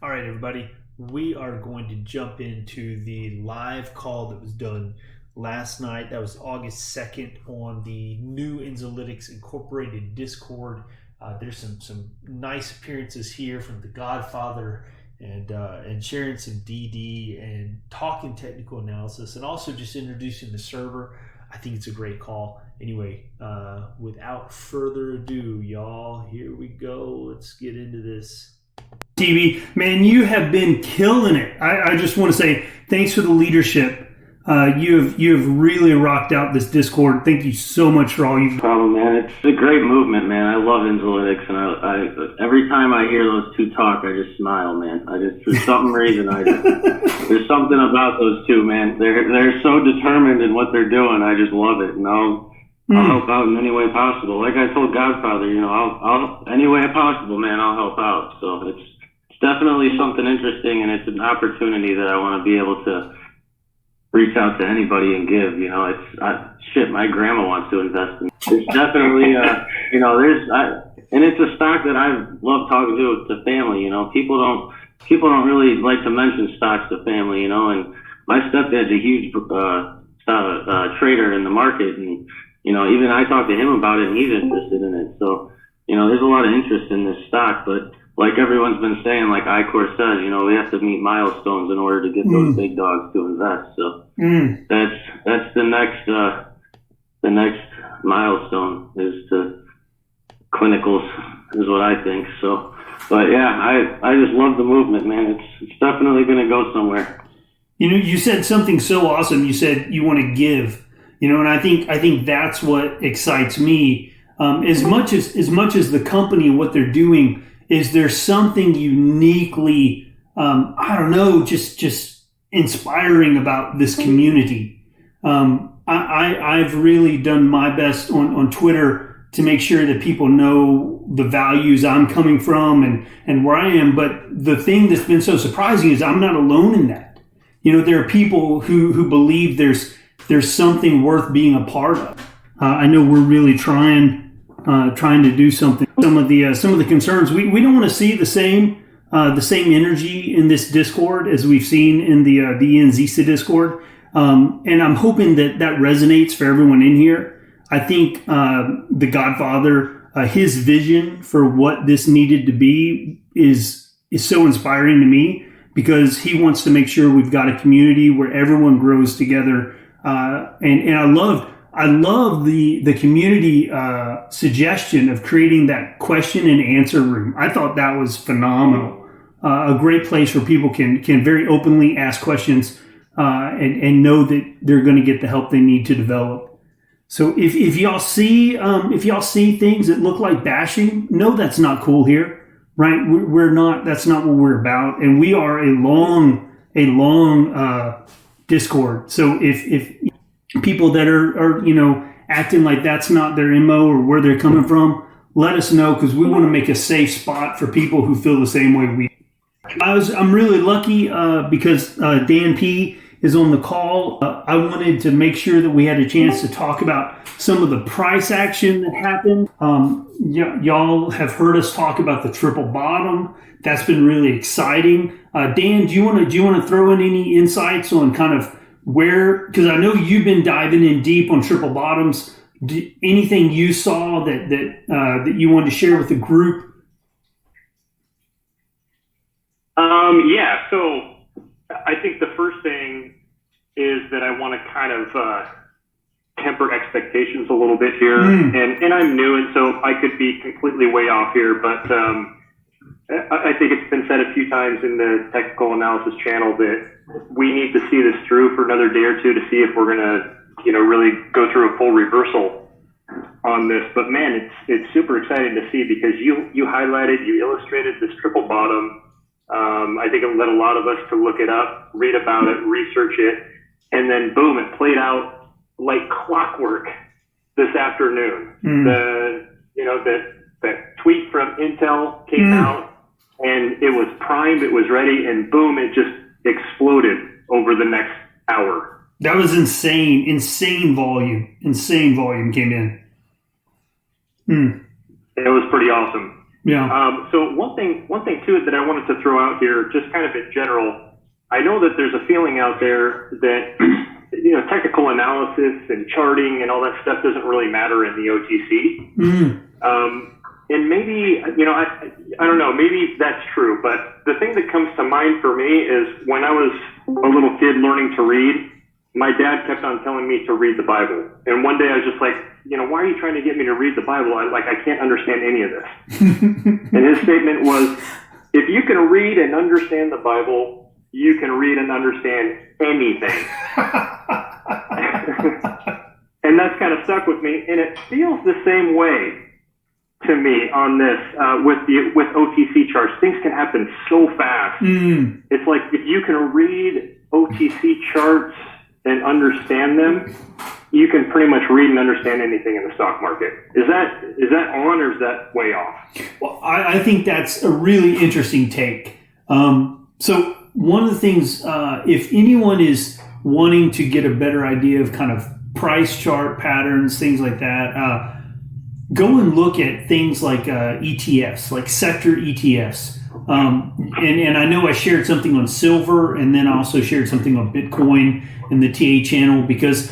All right, everybody, we are going to jump into the live call that was done last night. That was August 2nd on the new Enzolytics Incorporated Discord. There's some nice appearances here from the Godfather and sharing some DD and talking technical analysis and also just introducing the server. I think it's a great call. Anyway, without further ado, y'all, here we go. Let's get into this. TV, man, you have been killing it. I just want to say thanks for the leadership. You have really rocked out this Discord. Thank you so much for all you've done. Problem, man. It's a great movement, man. I love Enzolytics, and I every time I hear those two talk, I just smile, man. For some reason, there's something about those two, man. They're so determined in what they're doing. I just love it, and I'll help out in any way possible. Like I told Godfather, I'll any way possible, man. I'll help out. So it's definitely something interesting, and it's an opportunity that I want to be able to reach out to anybody and give. Shit, my grandma wants to invest in. It's definitely, and it's a stock that I love talking to family. People don't really like to mention stocks to family. And my stepdad's a huge trader in the market, and even I talked to him about it, and he's interested in it. So there's a lot of interest in this stock, but like everyone's been saying, like Icor says, we have to meet milestones in order to get those big dogs to invest. So that's the next milestone is to clinicals, is what I think. So, but yeah, I just love the movement, man. It's definitely going to go somewhere. You said something so awesome. You said you want to give, and I think that's what excites me. As much as the company and what they're doing. Is there something uniquely, just inspiring about this community? I've really done my best on Twitter to make sure that people know the values I'm coming from and where I am. But the thing that's been so surprising is I'm not alone in that. There are people who believe there's something worth being a part of. I know we're really trying to do something. Some of the concerns we don't want to see the same energy in this Discord as we've seen in the ENZC Discord, and I'm hoping that resonates for everyone in here. I think the Godfather, his vision for what this needed to be is so inspiring to me because he wants to make sure we've got a community where everyone grows together, and I love the community suggestion of creating that question and answer room. I thought that was phenomenal. A great place where people can very openly ask questions and know that they're going to get the help they need to develop. So if y'all see things that look like bashing, no, that's not cool here, right? We're not. That's not what we're about, and we are a long Discord. So if people that are acting like that's not their MO or where they're coming from, let us know because we want to make a safe spot for people who feel the same way we. I'm really lucky because Dan P is on the call. I wanted to make sure that we had a chance to talk about some of the price action that happened. Y'all have heard us talk about the triple bottom. That's been really exciting. Dan, do you want to throw in any insights on kind of where, because I know you've been diving in deep on triple bottoms. Anything you saw that you wanted to share with the group? Yeah, so I think the first thing is that I want to kind of temper expectations a little bit here. And I'm new, and so I could be completely way off here, but I think it's been said a few times in the technical analysis channel that we need to see this through for another day or two to see if we're going to, really go through a full reversal on this. But man, it's super exciting to see because you illustrated this triple bottom. I think it led a lot of us to look it up, read about it, research it, and then boom, it played out like clockwork this afternoon. The tweet from Intel came out, and it was primed, it was ready, and boom, it just exploded over the next hour. That was insane. Insane volume came in. It was pretty awesome. Yeah. So one thing too that I wanted to throw out here, just kind of in general, I know that there's a feeling out there that technical analysis and charting and all that stuff doesn't really matter in the OTC. Mm-hmm. And maybe I don't know, maybe that's true. But the thing that comes to mind for me is when I was a little kid learning to read, my dad kept on telling me to read the Bible. And one day I was just like, why are you trying to get me to read the Bible? I can't understand any of this. And his statement was, if you can read and understand the Bible, you can read and understand anything. And that's kind of stuck with me. And it feels the same way to me on this with OTC charts. Things can happen so fast. It's like if you can read OTC charts and understand them, you can pretty much read and understand anything in the stock market. Is that on, or is that way off? Well, I think that's a really interesting take. So one of the things, if anyone is wanting to get a better idea of kind of price chart patterns, things like that, go and look at things like ETFs, like sector ETFs. And I know I shared something on silver, and then I also shared something on Bitcoin in the TA channel, because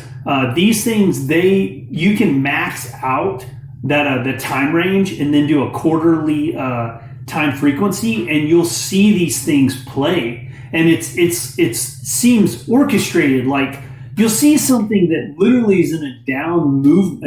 these things, you can max out that the time range and then do a quarterly time frequency, and you'll see these things play. And it seems orchestrated. Like you'll see something that literally is in a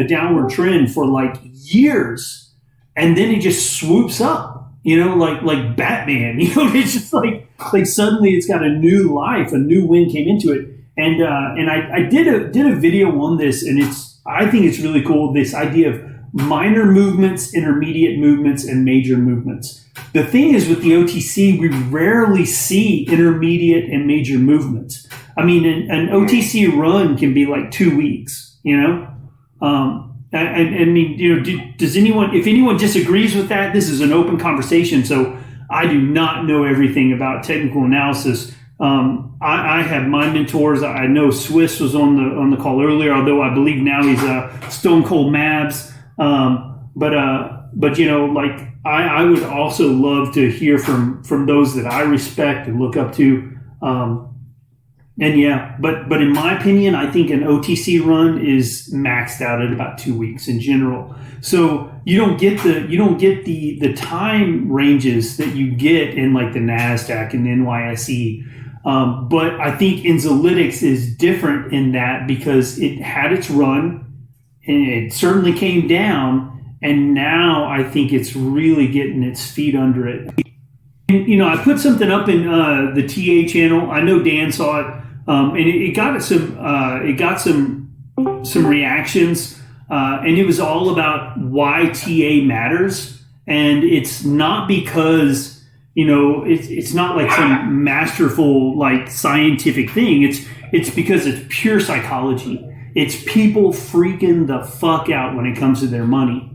downward trend for like years, and then it just swoops up. Like Batman. It's just like suddenly it's got a new life, a new wind came into it. And I did a video on this, and I think it's really cool, this idea of minor movements, intermediate movements, and major movements. The thing is, with the OTC, we rarely see intermediate and major movements. I mean, an OTC run can be like 2 weeks, does anyone, if anyone disagrees with that, this is an open conversation. So I do not know everything about technical analysis. I have my mentors. I know Swiss was on the call earlier, although I believe now he's Stone Cold Mabs. But I would also love to hear from those that I respect and look up to. But in my opinion, I think an OTC run is maxed out at about 2 weeks in general. So you don't get the time ranges that you get in like the NASDAQ and the NYSE. But I think Enzolytics is different in that because it had its run and it certainly came down, and now I think it's really getting its feet under it. And, I put something up in the TA channel. I know Dan saw it. And it got some reactions, and it was all about why TA matters. And it's not because it's not like some masterful like scientific thing. It's because it's pure psychology. It's people freaking the fuck out when it comes to their money,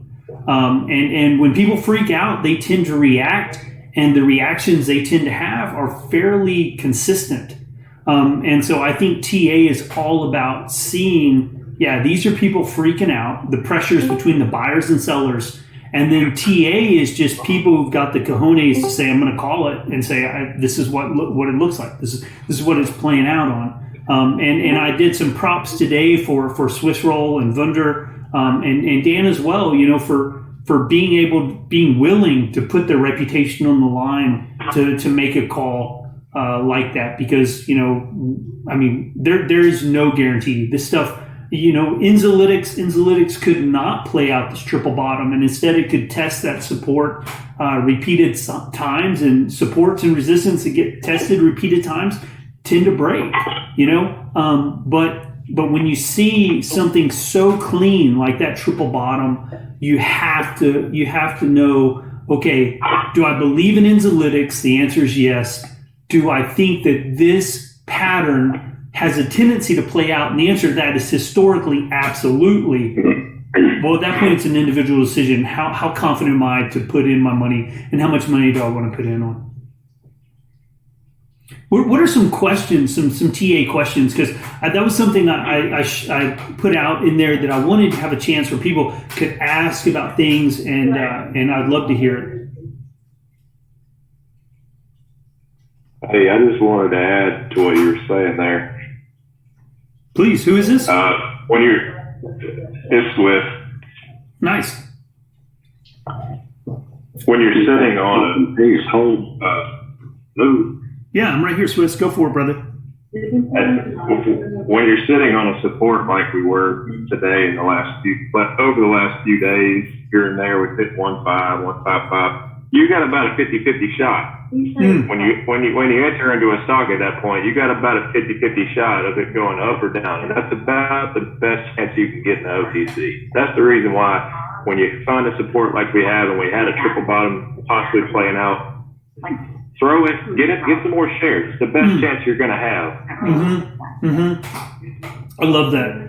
and when people freak out, they tend to react, and the reactions they tend to have are fairly consistent. And so I think TA is all about seeing, these are people freaking out, the pressures between the buyers and sellers. And then TA is just people who've got the cojones to say, I'm going to call it and say, this is what it looks like. This is what it's playing out on. And I did some props today for SwissRoll and Wunder, and Dan as well, for being willing to put their reputation on the line to make a call like that, because there is no guarantee. This stuff, Enzolytics could not play out this triple bottom, and instead it could test that support repeated times, and supports and resistance that get tested repeated times tend to break. But when you see something so clean like that triple bottom, you have to know, okay, do I believe in Enzolytics? The answer is yes. Do I think that this pattern has a tendency to play out? And the answer to that is historically, absolutely. Well, at that point, it's an individual decision. How confident am I to put in my money, and how much money do I want to put in on? What are some questions, some TA questions? Because that was something I put out in there that I wanted to have a chance where people could ask about things, and I'd love to hear it. Hey, I just wanted to add to what you were saying there. Please, who is this? It's Swiss. Nice. When you're sitting on Yeah, I'm right here, Swiss. Go for it, brother. when you're sitting on a support like we were today in over the last few days, here and there, we hit 1.5, 1.55. You got about a 50-50 shot. When you enter into a stock at that point, you got about a 50-50 shot of it going up or down, and that's about the best chance you can get in the OTC. That's the reason why when you find a support like we have, and we had a triple bottom possibly playing out, throw it, get some more shares. It's the best chance you're going to have. I love that.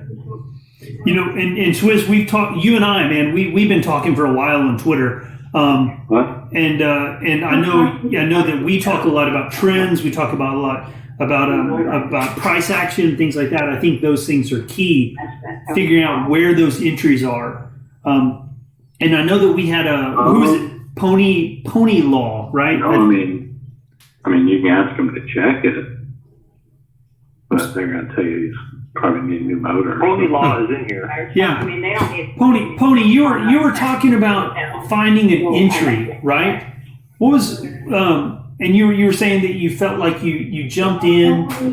You know, and Swiss, we've talked. You and I, man, we've been talking for a while on Twitter. And I know that we talk a lot about trends. We talk about a lot about price action, things like that. I think those things are key. Figuring out where those entries are. And I know that we had who was it? Pony Law, right? No, I mean, you can ask them to check it, but they're going to tell you you probably need a new motor. Pony Law is in here. Yeah. I mean, they don't need Pony, you were talking about finding an entry, right? What was and you were saying that you felt like you jumped in. Do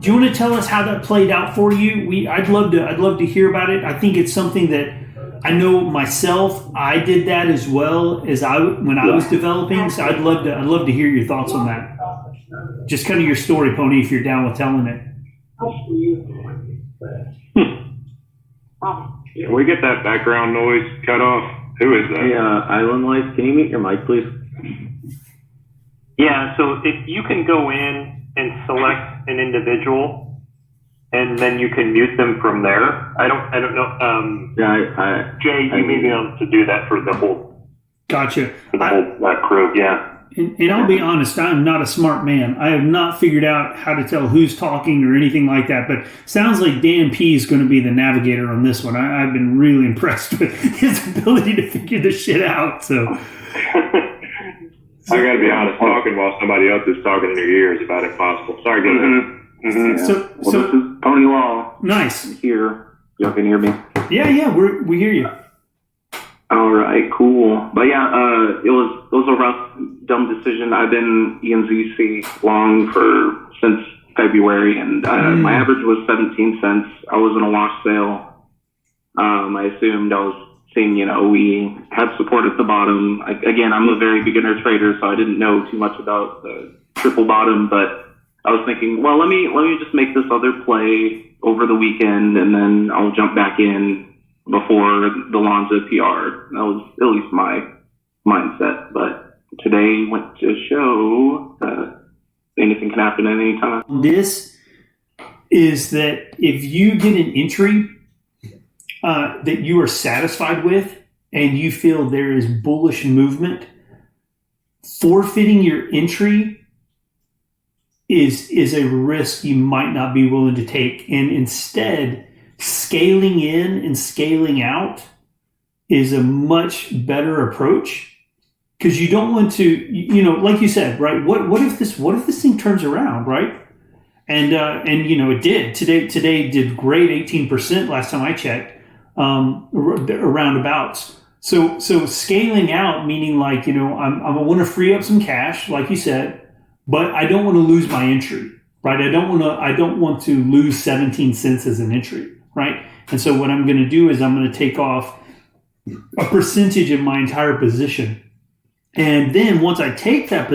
you want to tell us how that played out for you? I'd love to hear about it. I think it's something that I know myself. I did that as well as when I was developing. So I'd love to hear your thoughts on that. Just kind of your story, Pony, if you're down with telling it. Can we get that background noise cut off? Who is that? Hey, Island Life, can you mute your mic, please? Yeah, so if you can go in and select an individual, and then you can mute them from there. I don't know. Jay, you may be able to do that for the whole. Gotcha. For the whole crew, yeah. And I'll be honest, I'm not a smart man. I have not figured out how to tell who's talking or anything like that. But sounds like Dan P is going to be the navigator on this one. I've been really impressed with his ability to figure this shit out. So I got to be honest, talking while somebody else is talking in your ear is about impossible. Sorry, go ahead. Yeah. So this is Pony Law. Nice. Here. Y'all can hear me? Yeah, we hear you. All right, cool. But yeah, it was a rough, dumb decision. I've been ENZC long since February, and my average was 17 cents. I was in a wash sale. I assumed I was seeing, we had support at the bottom. Again, I'm a very beginner trader, so I didn't know too much about the triple bottom, but I was thinking, well, let me just make this other play over the weekend, and then I'll jump back in before the Lonza PR. That was at least my mindset. But today went to show that anything can happen at any time. This is that if you get an entry that you are satisfied with and you feel there is bullish movement, forfeiting your entry is a risk you might not be willing to take. And instead, scaling in and scaling out is a much better approach, because you don't want to, like you said, right? What if this thing turns around, right? And it did. Today did great, 18% last time I checked, around abouts. So scaling out, meaning like, I want to free up some cash, like you said, but I don't want to lose my entry, right? I don't want to lose 17 cents as an entry, right? And so what I'm going to do is I'm going to take off a percentage of my entire position. And then once I take that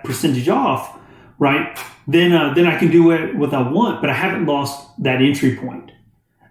percentage off, right, then I can do what I want, but I haven't lost that entry point.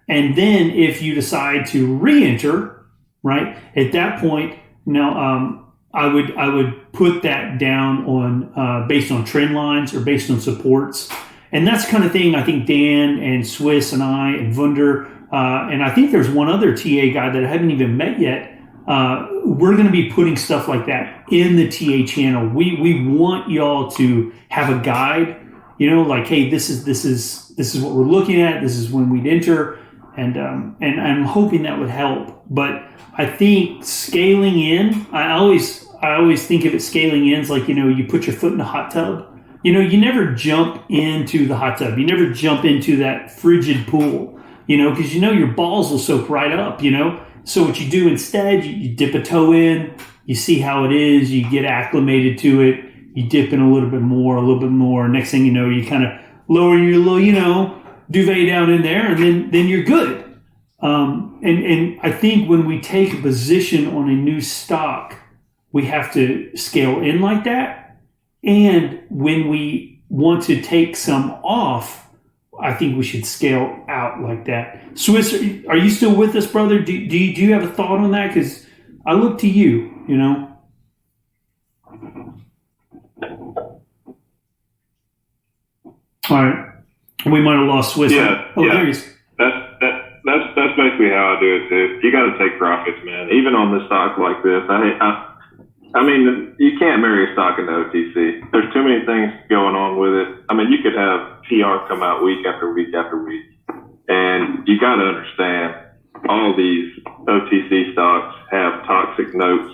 And then if you decide to re-enter, right, at that point, now I would put that down on based on trend lines or based on supports. And that's the kind of thing I think Dan and Swiss and I and Wunder, and I think there's one other TA guy that I haven't even met yet. We're going to be putting stuff like that in the TA channel. We want y'all to have a guide, like, hey, this is what we're looking at. This is when we'd enter, and I'm hoping that would help. But I think scaling in, I always think of it scaling in as like, you put your foot in a hot tub. you never jump into the hot tub. You never jump into that frigid pool, because your balls will soak right up, So what you do instead, you dip a toe in, you see how it is, you get acclimated to it, you dip in a little bit more. Next thing you know, you kind of lower your little, duvet down in there, and then you're good. And I think when we take a position on a new stock, we have to scale in like that. And when we want to take some off, I think we should scale out like that. Swiss, are you still with us, brother? Do you have a thought on that? Because I look to you, All right. We might have lost Swiss. Yeah. There he is. That's basically how I do it too. You got to take profits, man. Even on the stock like this, I mean, you can't marry a stock into OTC. There's too many things going on with it. I mean, you could have PR come out week after week after week, and you got to understand all these OTC stocks have toxic notes.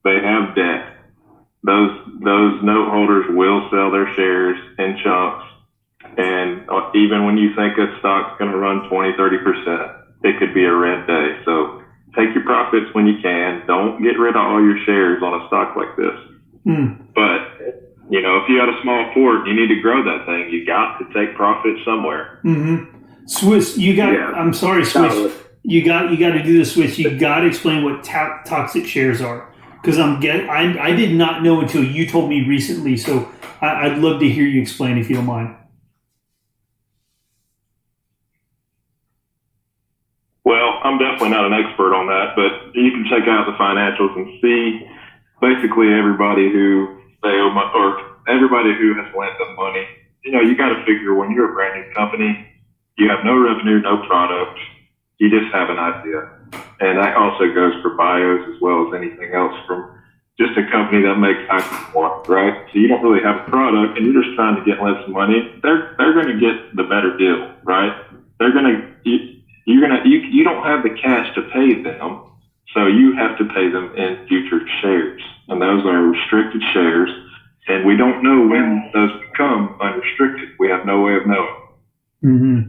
They have debt. Those note holders will sell their shares in chunks. And even when you think a stock's going to run 20-30%, it could be a red day. So take your profits when you can. Don't get rid of all your shares on a stock like this. But, if you had a small port, you need to grow that thing. You got to take profits somewhere. Swiss, I'm sorry, Swiss. You got to do this, Swiss. You got to explain what toxic shares are. Because I did not know until you told me recently. So I'd love to hear you explain if you don't mind. Well, I'm definitely not an expert on that, but you can check out the financials and see basically everybody who they owe money, or everybody who has lent them money. You got to figure when you're a brand new company, you have no revenue, no product, you just have an idea. And that also goes for bios as well as anything else from just a company that makes high-performance, right? So you don't really have a product and you're just trying to get less money. They're going to get the better deal, right? You don't have the cash to pay them, so you have to pay them in future shares, and those are restricted shares, and we don't know when those become unrestricted. We have no way of knowing.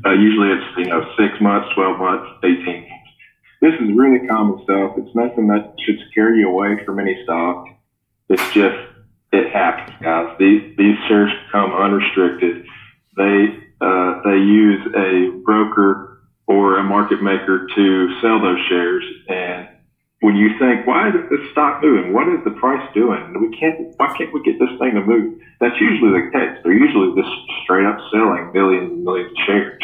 Usually it's 6 months, 12 months, 18 months. This is really common stuff. It's nothing that should scare you away from any stock. It's just, it happens, guys. These shares become unrestricted. They use a broker or a market maker to sell those shares. And when you think, why isn't this stock moving? What is the price doing? Why can't we get this thing to move? That's usually the case. They're usually just straight up selling millions and millions of shares.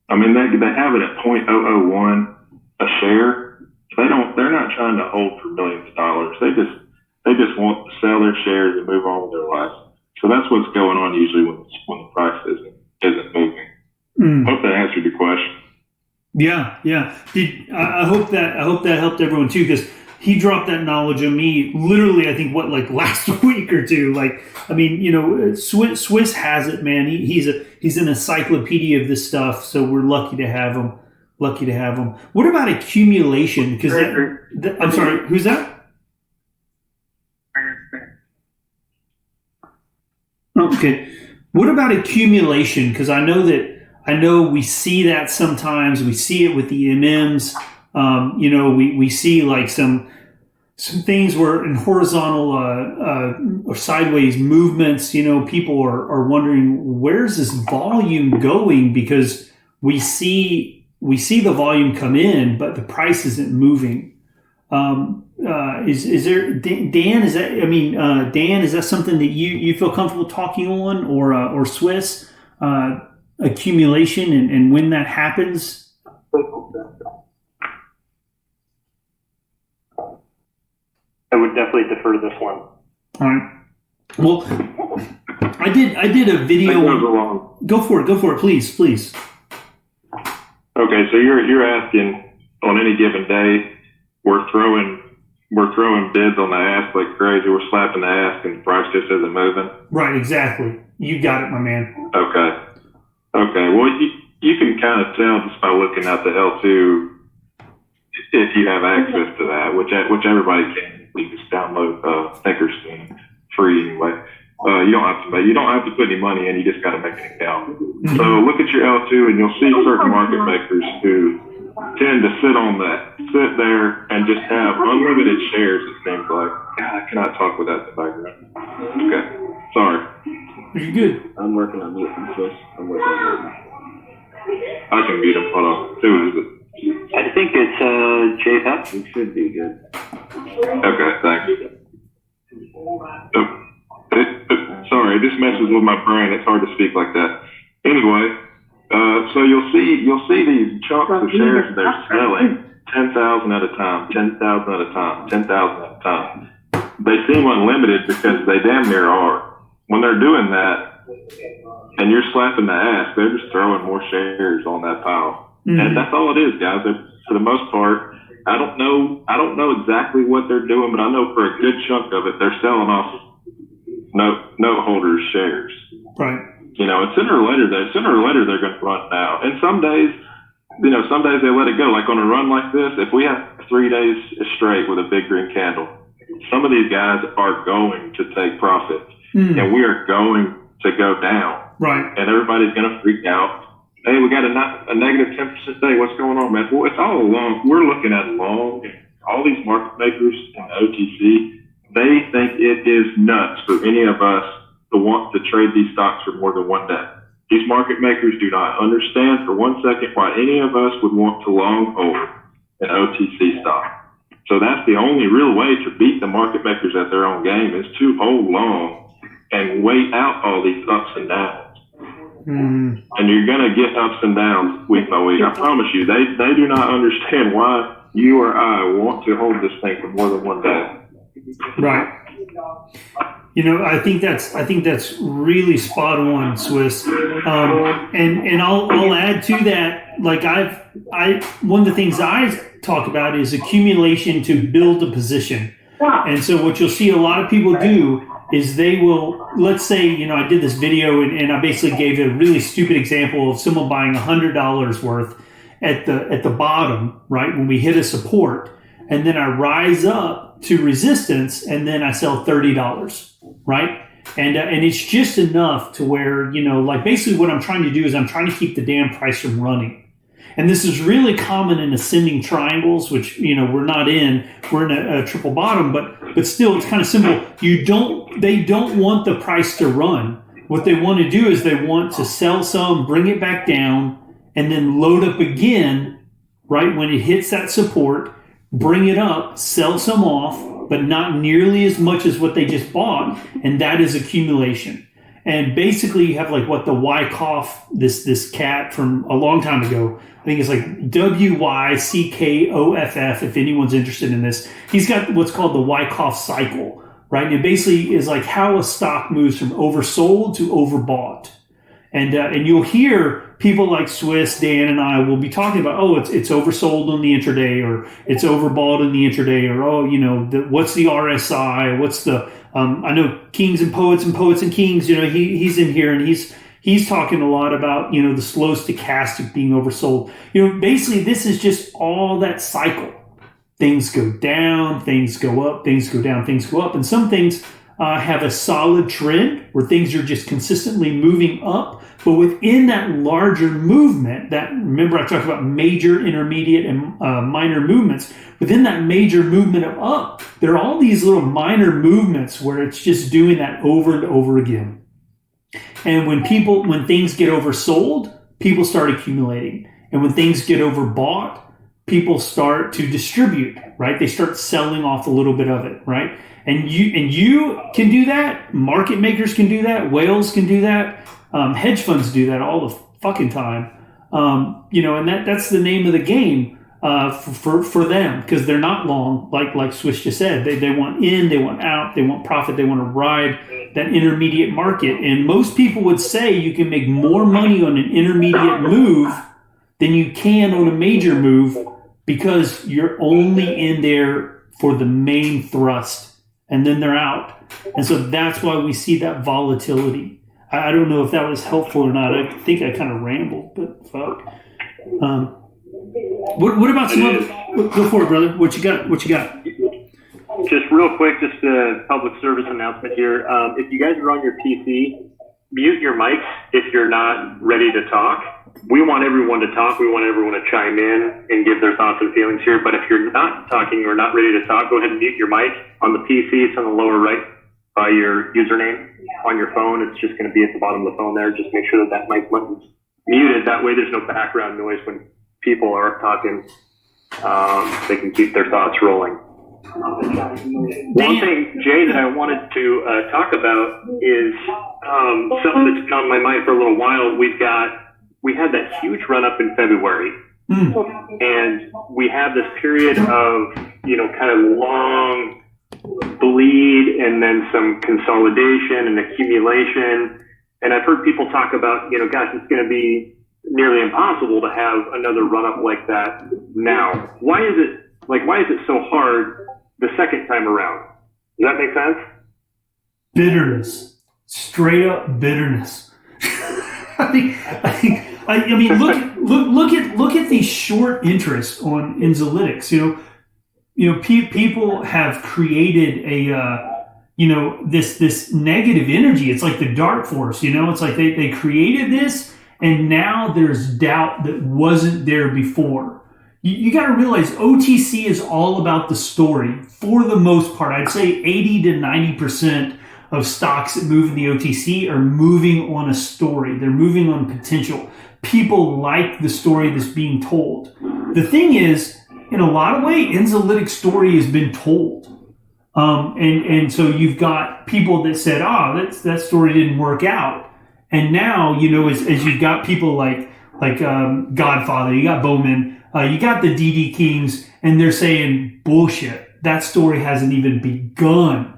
I mean, they have it at 0.001 a share. They're not trying to hold for millions of dollars. They just want to sell their shares and move on with their lives. So that's what's going on usually when the price isn't moving. Hope that answered your question. Yeah. I hope that helped everyone too, because he dropped that knowledge on me literally, I think, last week or two. Swiss has it, man. He's an encyclopedia of this stuff, so we're lucky to have him. What about accumulation? Because I'm sorry, who's that? Okay. What about accumulation? Because I know we see that sometimes. We see it with the MMs. We see like some things where in horizontal or sideways movements, people are wondering, where's this volume going? Because we see the volume come in, but the price isn't moving. Is there, Dan? Dan, is that something that you feel comfortable talking on, or Swiss? Accumulation and when that happens? I would definitely defer to this one. All right. Well, I did a video. Go for it, please. Okay, so you're asking on any given day, we're throwing bids on the ask like crazy. We're slapping the ask and the price just isn't moving. Right, exactly. You got it, my man. Okay. Well, you can kind of tell just by looking at the L2 if you have access to that, which everybody can. You just download Thinkorswim free anyway. You don't have to pay. You don't have to put any money in. You just got to make an account. So look at your L2, and you'll see certain market makers who tend to sit there and just have unlimited shares. It seems like. God, I cannot talk without the background. Okay, sorry. You're good. I'm working on muting, Swiss. I'm working on muting. I can mute him. Hold on. Who is it? I think it's JF. It should be good. Okay, thanks. Sorry, this messes with my brain. It's hard to speak like that. Anyway, so you'll see these chunks of shares they're selling 10,000 at a time, 10,000 at a time, 10,000 at a time. They seem unlimited because they damn near are. When they're doing that, and you're slapping the ass, they're just throwing more shares on that pile, and that's all it is, guys. For the most part, I don't know exactly what they're doing, but I know for a good chunk of it, they're selling off note holders shares. Right. You know, and sooner or later they're going to run out. And some days they let it go. Like on a run like this, if we have 3 days straight with a big green candle, some of these guys are going to take profits, and we are going to go down. Right. And everybody's going to freak out. Hey, we got a negative 10% day. What's going on, man? Well, it's all along. We're looking at long. All these market makers in OTC, they think it is nuts for any of us to want to trade these stocks for more than one day. These market makers do not understand for 1 second why any of us would want to long hold an OTC stock. So that's the only real way to beat the market makers at their own game, is to hold long and wait out all these ups and downs. And you're going to get ups and downs week by week. I promise you, they do not understand why you or I want to hold this thing for more than one day. Right. You know, I think that's really spot on, Swiss. And I'll add to that. Like one of the things I talk about is accumulation to build a position. And so what you'll see a lot of people do is they will, let's say, you know, I did this video and I basically gave a really stupid example of someone buying $100 worth at the bottom, right, when we hit a support, and then I rise up to resistance and then I sell $30, right? And it's just enough to where, you know, like basically what I'm trying to do is I'm trying to keep the damn price from running. And this is really common in ascending triangles, which, you know, we're in a triple bottom, but still it's kind of simple. They don't want the price to run. What they want to do is they want to sell some, bring it back down, and then load up again, right? When it hits that support, bring it up, sell some off, but not nearly as much as what they just bought. And that is accumulation. And basically you have like what the Wyckoff, this cat from a long time ago, I think it's like WYCKOFF, if anyone's interested in this. He's got what's called the Wyckoff cycle, right? And it basically is like how a stock moves from oversold to overbought. And you'll hear people like Swiss, Dan, and I will be talking about, oh, it's oversold on the intraday, or it's overbought on the intraday, or, oh, you know, what's the RSI? What's the, I know Kings and Poets and Kings, you know, he's in here and he's talking a lot about, you know, the slow stochastic being oversold. You know, basically this is just all that cycle. Things go down, things go up, things go down, things go up. And some things have a solid trend where things are just consistently moving up. But within that larger movement, remember I talked about major, intermediate, and minor movements. Within that major movement of up, there are all these little minor movements where it's just doing that over and over again. And when things get oversold, people start accumulating. And when things get overbought, people start to distribute, right? They start selling off a little bit of it, right? And you can do that. Market makers can do that. Whales can do that. Hedge funds do that all the fucking time. You know, and that's the name of the game for them, because they're not long, like Swiss just said. They want in, they want out, they want profit, they want to ride that intermediate market. And most people would say you can make more money on an intermediate move than you can on a major move, because you're only in there for the main thrust, and then they're out. And so that's why we see that volatility. I don't know if that was helpful or not. I think I kind of rambled, but fuck. What about some other? Go for it, brother. What you got? just real quick, just a public service announcement here. If you guys are on your PC, mute your mics if you're not ready to talk. We want everyone to talk. We want everyone to chime in and give their thoughts and feelings here. But if you're not talking or not ready to talk, go ahead and mute your mic. On the PC, it's on the lower right by your username. On your phone, it's just going to be at the bottom of the phone there. Just make sure that that mic button's muted. That way there's no background noise when people are talking. They can keep their thoughts rolling. One thing, Jay, that I wanted to talk about is something that's been on my mind for a little while. We had that huge run up in February, and we have this period of, kind of long bleed and then some consolidation and accumulation. And I've heard people talk about, gosh, it's going to be nearly impossible to have another run up like that now. Why is it so hard the second time around? Does that make sense? Bitterness, straight up bitterness. I mean, look at the short interest on Enzolytics. People have created this negative energy. It's like the dark force. It's like they created this, and now there's doubt that wasn't there before. You got to realize OTC is all about the story for the most part. I'd say 80 to 90% of stocks that move in the OTC are moving on a story. They're moving on potential. People like the story that's being told. The thing is, in a lot of ways, Enzolytics' story has been told. And so you've got people that said, that story didn't work out. And now, as you've got people like Godfather, you got Bowman, you got the DD Kings, and they're saying, bullshit, that story hasn't even begun.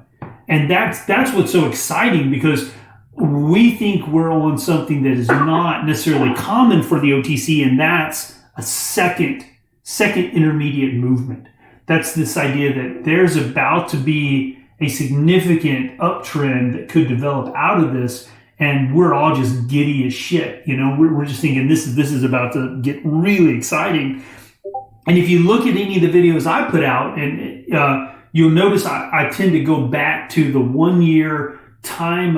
And that's what's so exciting, because we think we're on something that is not necessarily common for the OTC, and that's a second intermediate movement. That's this idea that there's about to be a significant uptrend that could develop out of this, and we're all just giddy as shit. We're just thinking this is about to get really exciting. And if you look at any of the videos I put out, and you'll notice I tend to go back to the 1 year time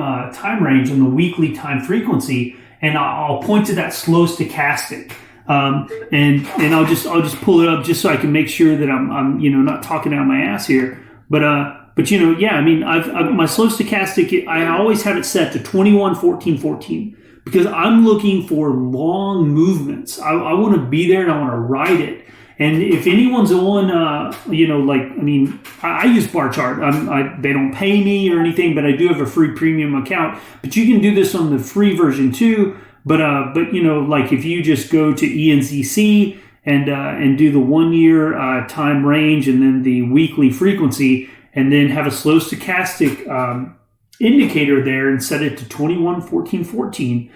range and the weekly time frequency, and I'll point to that slow stochastic. And I'll just pull it up just so I can make sure that I'm not talking out my ass here. But I mean, I've my slow stochastic, I always have it set to 21, 14, 14, because I'm looking for long movements. I want to be there and I want to ride it. And if anyone's on, I use bar chart. They don't pay me or anything, but I do have a free premium account. But you can do this on the free version too. But if you just go to ENZC and do the 1 year time range and then the weekly frequency, and then have a slow stochastic indicator there and set it to 21, 14, 14,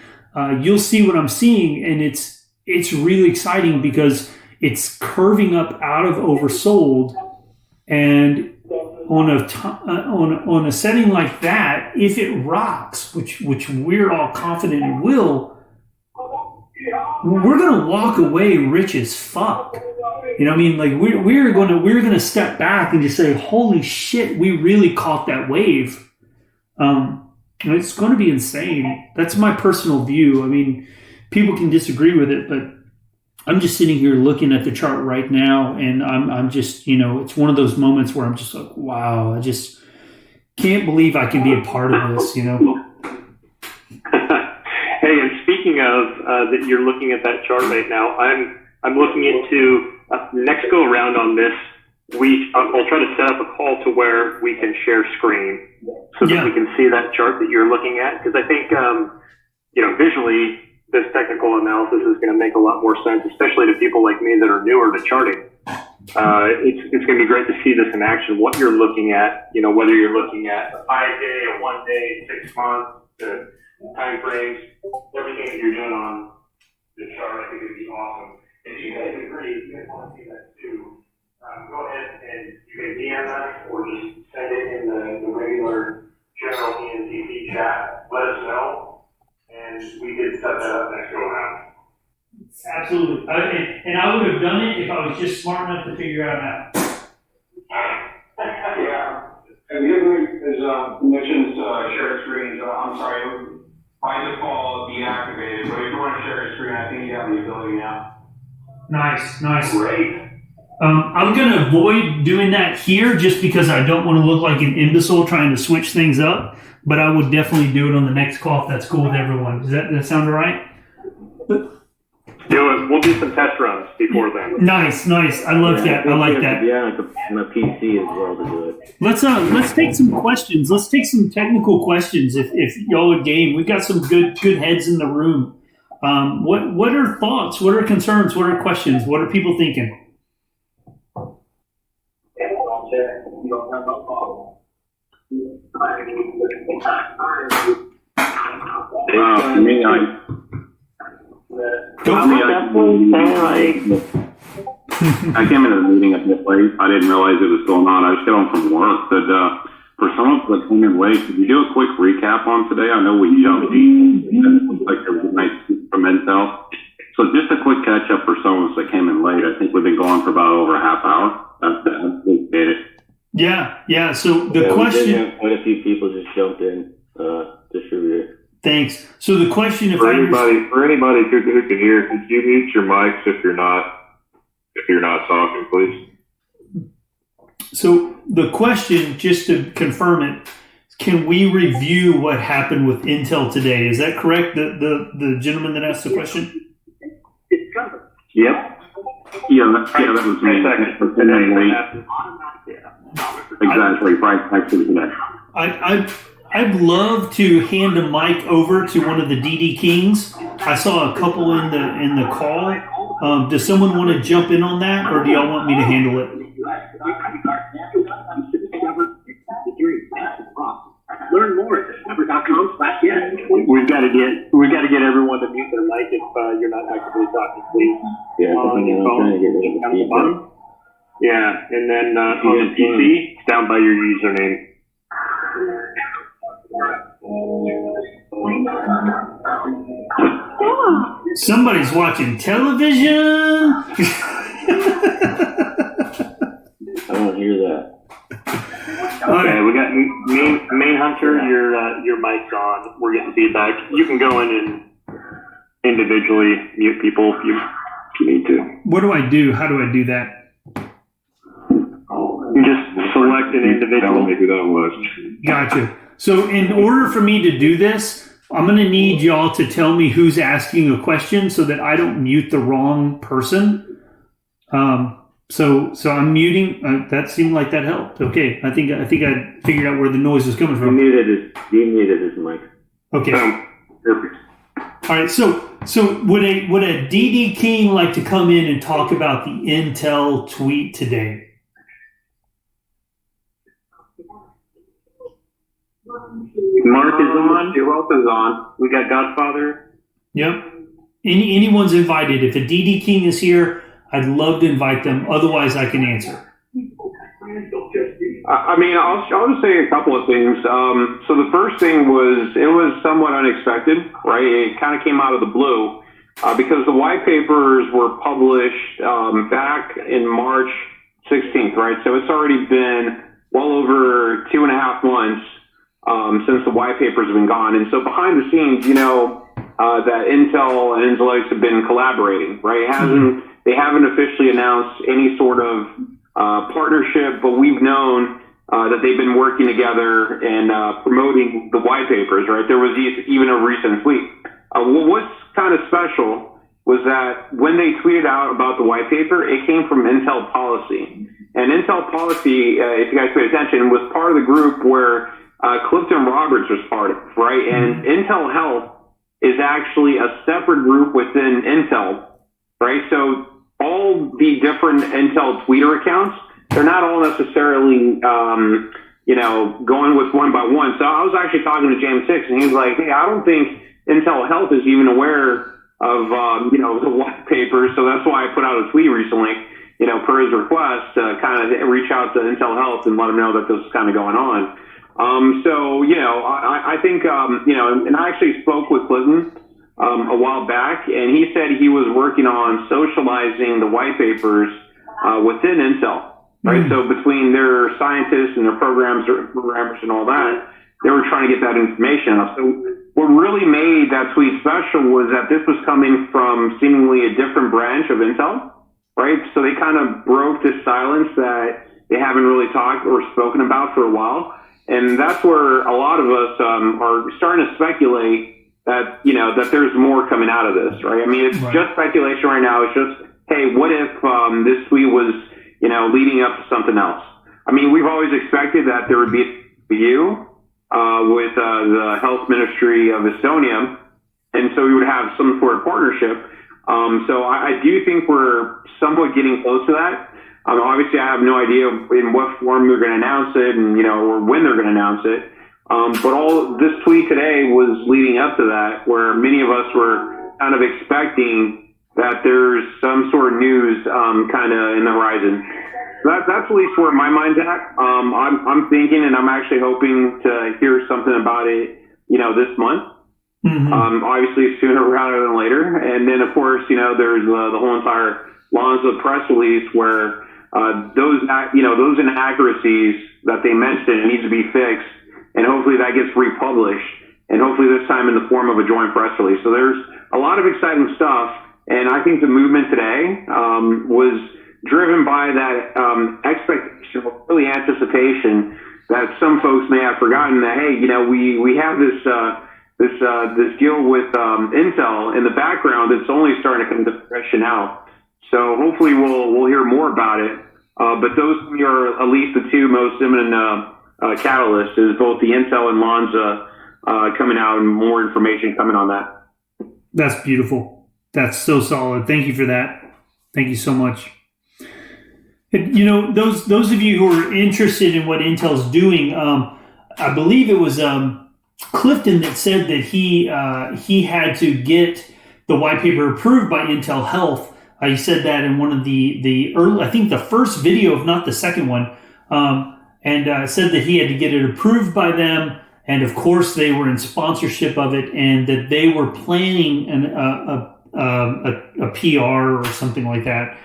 you'll see what I'm seeing, and it's really exciting because it's curving up out of oversold, and on a setting like that, if it rocks, which we're all confident it will, we're gonna walk away rich as fuck. We're gonna step back and just say, holy shit, we really caught that wave. It's going to be insane. That's my personal view. I mean, people can disagree with it, but I'm just sitting here looking at the chart right now, and I'm just, it's one of those moments where I'm just like, wow, I just can't believe I can be a part of this, Hey, and speaking of that, you're looking at that chart right now. I'm looking into next go around on this. I'll try to set up a call to where we can share screen so that we can see that chart that you're looking at. Because I think, visually, this technical analysis is going to make a lot more sense, especially to people like me that are newer to charting. It's going to be great to see this in action. What you're looking at, whether you're looking at a 5-day, a 1 day, 6 months, the time frames, everything that you're doing on the chart, I think it'd be awesome. If you guys agree, if you guys want to see that too, go ahead and you can DM us or just send it in the regular general ENZC chat. Let us know, and we can set that up next go around. Absolutely. And I would have done it if I was just smart enough to figure out how. Yeah. And the other thing is, mentions share screens. I'm sorry, by default deactivated, but if you want to share a screen, I think you have the ability now. Nice. Great. I'm going to avoid doing that here just because I don't want to look like an imbecile trying to switch things up, but I would definitely do it on the next call if that's cool with everyone. Does that sound all right? Do it. We'll do some test runs before then. Nice. I like that. I like that. Yeah, on a PC as well to do it. Let's take some questions. Let's take some technical questions if y'all are game. We've got some good heads in the room. What are thoughts? What are concerns? What are questions? What are people thinking? I came into the meeting a bit late. I didn't realize it was going on. I was getting home from work. But for someone that came in late, could you do a quick recap on today? I know we jumped deep, and it looks like there was a nice scoop from Intel. So just a quick catch up for someone that came in late. I think we've been going for about over a half hour. That's it. Yeah. So the question. We did have quite a few people just jumped in. Distributor. Thanks. So the question, For anybody who can hear, could you mute your mics if you're not talking, please? So the question, just to confirm it, can we review what happened with Intel today? Is that correct? The gentleman that asked the question? Yep. Yeah, that was me. Exactly. Right. I'd love to hand a mic over to one of the DD Kings. I saw a couple in the call. Does someone want to jump in on that, or do y'all want me to handle it? Learn more at discover.com/yes. We've got to get everyone to mute their mic if you're not actively talking, please. Yeah, On your phone, down the bottom. Yeah, and then on the PC, it's down by your username. Somebody's watching television. I don't hear that. Okay, we got main Hunter. Your mic's on. We're getting feedback. You can go in and individually mute people if you need to. What do I do? How do I do that? You just select an individual. Tell me who that was. Gotcha. So in order for me to do this, I'm going to need y'all to tell me who's asking a question so that I don't mute the wrong person. So I'm muting. That seemed like that helped. Okay, I think I figured out where the noise was coming from. You muted his mic. Okay. Perfect. All right. So would a DD King like to come in and talk about the Intel tweet today? Mark is on. Who else is on? We got Godfather. Yep. Anyone's invited. If a DD King is here, I'd love to invite them. Otherwise, I can answer. I mean, I'll just say a couple of things. So the first thing was, it was somewhat unexpected, right? It kind of came out of the blue because the white papers were published back in March 16th, right? So it's already been well over 2.5 months since the white papers have been gone. And so behind the scenes, that Intel and Enzolytics have been collaborating, right? They haven't officially announced any sort of partnership, but we've known that they've been working together and promoting the white papers, right? There was even a recent tweet. What's kind of special was that when they tweeted out about the white paper, it came from Intel Policy. And Intel Policy, if you guys pay attention, was part of the group where Clifton Roberts was part of, right? And Intel Health is actually a separate group within Intel, right? So all the different Intel Twitter accounts, they're not all necessarily, going with one by one. So I was actually talking to James Hicks, and he was like, hey, I don't think Intel Health is even aware of, the white paper. So that's why I put out a tweet recently, per his request, to kind of reach out to Intel Health and let them know that this is kind of going on. I think, and I actually spoke with Clinton a while back, and he said he was working on socializing the white papers within Intel. right? So between their scientists and their programmers and all that, they were trying to get that information out. So what really made that tweet special was that this was coming from seemingly a different branch of Intel, right? So they kind of broke this silence that they haven't really talked or spoken about for a while. And that's where a lot of us are starting to speculate that, that there's more coming out of this, right? I mean, it's just speculation right now. It's just, hey, what if this tweet was, leading up to something else? I mean, we've always expected that there would be a review with the health ministry of Estonia, and so we would have some sort of partnership. So I do think we're somewhat getting close to that. Obviously, I have no idea in what form they're going to announce it, and or when they're going to announce it. But all this tweet today was leading up to that, where many of us were kind of expecting that there's some sort of news kind of in the horizon. That's at least where my mind's at. I'm thinking, and I'm actually hoping to hear something about it, this month. Obviously sooner rather than later. And then, of course, there's the whole entire Lonza press release where those inaccuracies that they mentioned need to be fixed, and hopefully that gets republished, and hopefully this time in the form of a joint press release. So there's a lot of exciting stuff, and I think the movement today was driven by that expectation, or really anticipation, that some folks may have forgotten that, hey, we have this deal with Intel in the background that's only starting to come to fruition now. So hopefully we'll hear more about it. But those are at least the two most imminent catalysts, is both the Intel and Lonza coming out, and more information coming on that. That's beautiful. That's so solid. Thank you for that. Thank you so much. Those of you who are interested in what Intel's doing, I believe it was Clifton that said that he had to get the white paper approved by Intel Health. He said that in one of the early, I think the first video, if not the second one, and said that he had to get it approved by them. And of course, they were in sponsorship of it, and that they were planning a PR or something like that.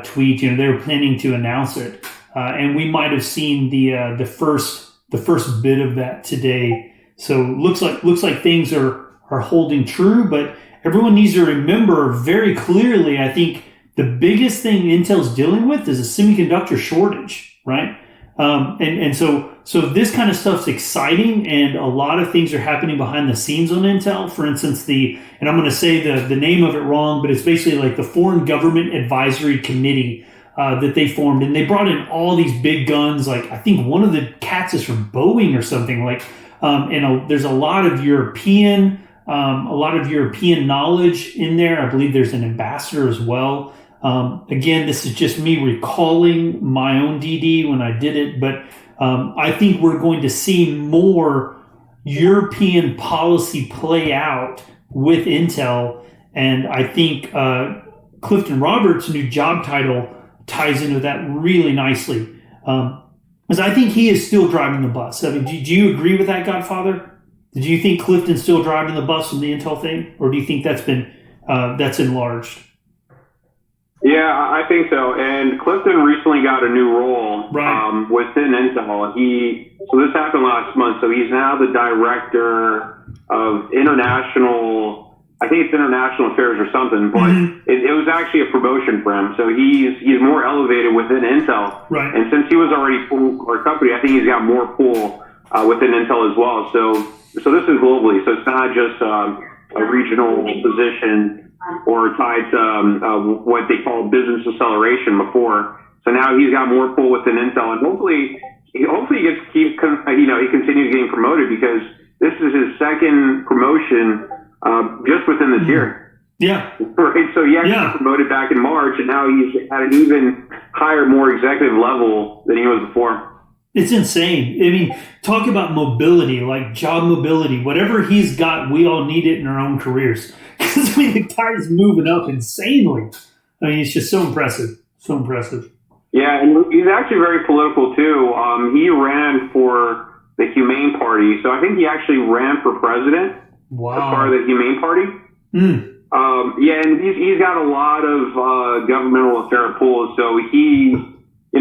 Tweet, they were planning to announce it, and we might have seen the first bit of that today. So looks like things are holding true, but everyone needs to remember very clearly, I think the biggest thing Intel's dealing with is a semiconductor shortage, right? And so this kind of stuff's exciting, and a lot of things are happening behind the scenes on Intel. For instance, and I'm going to say the name of it wrong, but it's basically like the Foreign Government Advisory Committee that they formed, and they brought in all these big guns. Like, I think one of the cats is from Boeing or something. Like, there's a lot of European knowledge in there. I believe there's an ambassador as well. Again, this is just me recalling my own DD when I did it, but I think we're going to see more European policy play out with Intel, and I think Clifton Roberts' new job title ties into that really nicely, because I think he is still driving the bus. I mean, do you agree with that, Godfather? Do you think Clifton's still driving the bus on the Intel thing, or do you think that's enlarged? Yeah, I think so. And Clifton recently got a new role within Intel. So this happened last month. So he's now the director of international affairs or something. But it was actually a promotion for him. So he's more elevated within Intel. Right. And since he was already full for a company, I think he's got more pull within Intel as well. So this is globally. So it's not just a regional position or tied to what they call business acceleration before. So now he's got more pull within Intel, and hopefully he continues getting promoted, because this is his second promotion just within this year. Yeah. Right. So he actually got promoted back in March, and now he's at an even higher, more executive level than he was before. It's insane. I mean, talk about mobility, like job mobility. Whatever he's got, we all need it in our own careers. Because, I mean, the guy's moving up insanely. I mean, it's just so impressive. So impressive. Yeah, and he's actually very political, too. He ran for the Humane Party. So I think he actually ran for president as part of the Humane Party. Yeah, and he's got a lot of governmental affair pull. So he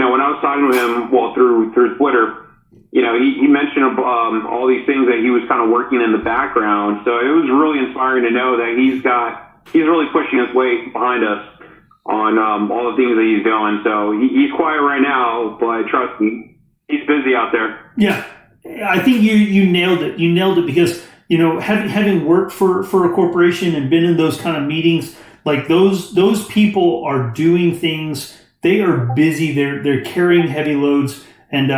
when I was talking to him, through Twitter, he mentioned all these things that he was kind of working in the background. So it was really inspiring to know that he's really pushing his weight behind us on all the things that he's doing. So he's quiet right now, but trust me, he's busy out there. Yeah, I think you nailed it. You nailed it because having worked for a corporation and been in those kind of meetings, like those people are doing things. They are busy. They're carrying heavy loads, and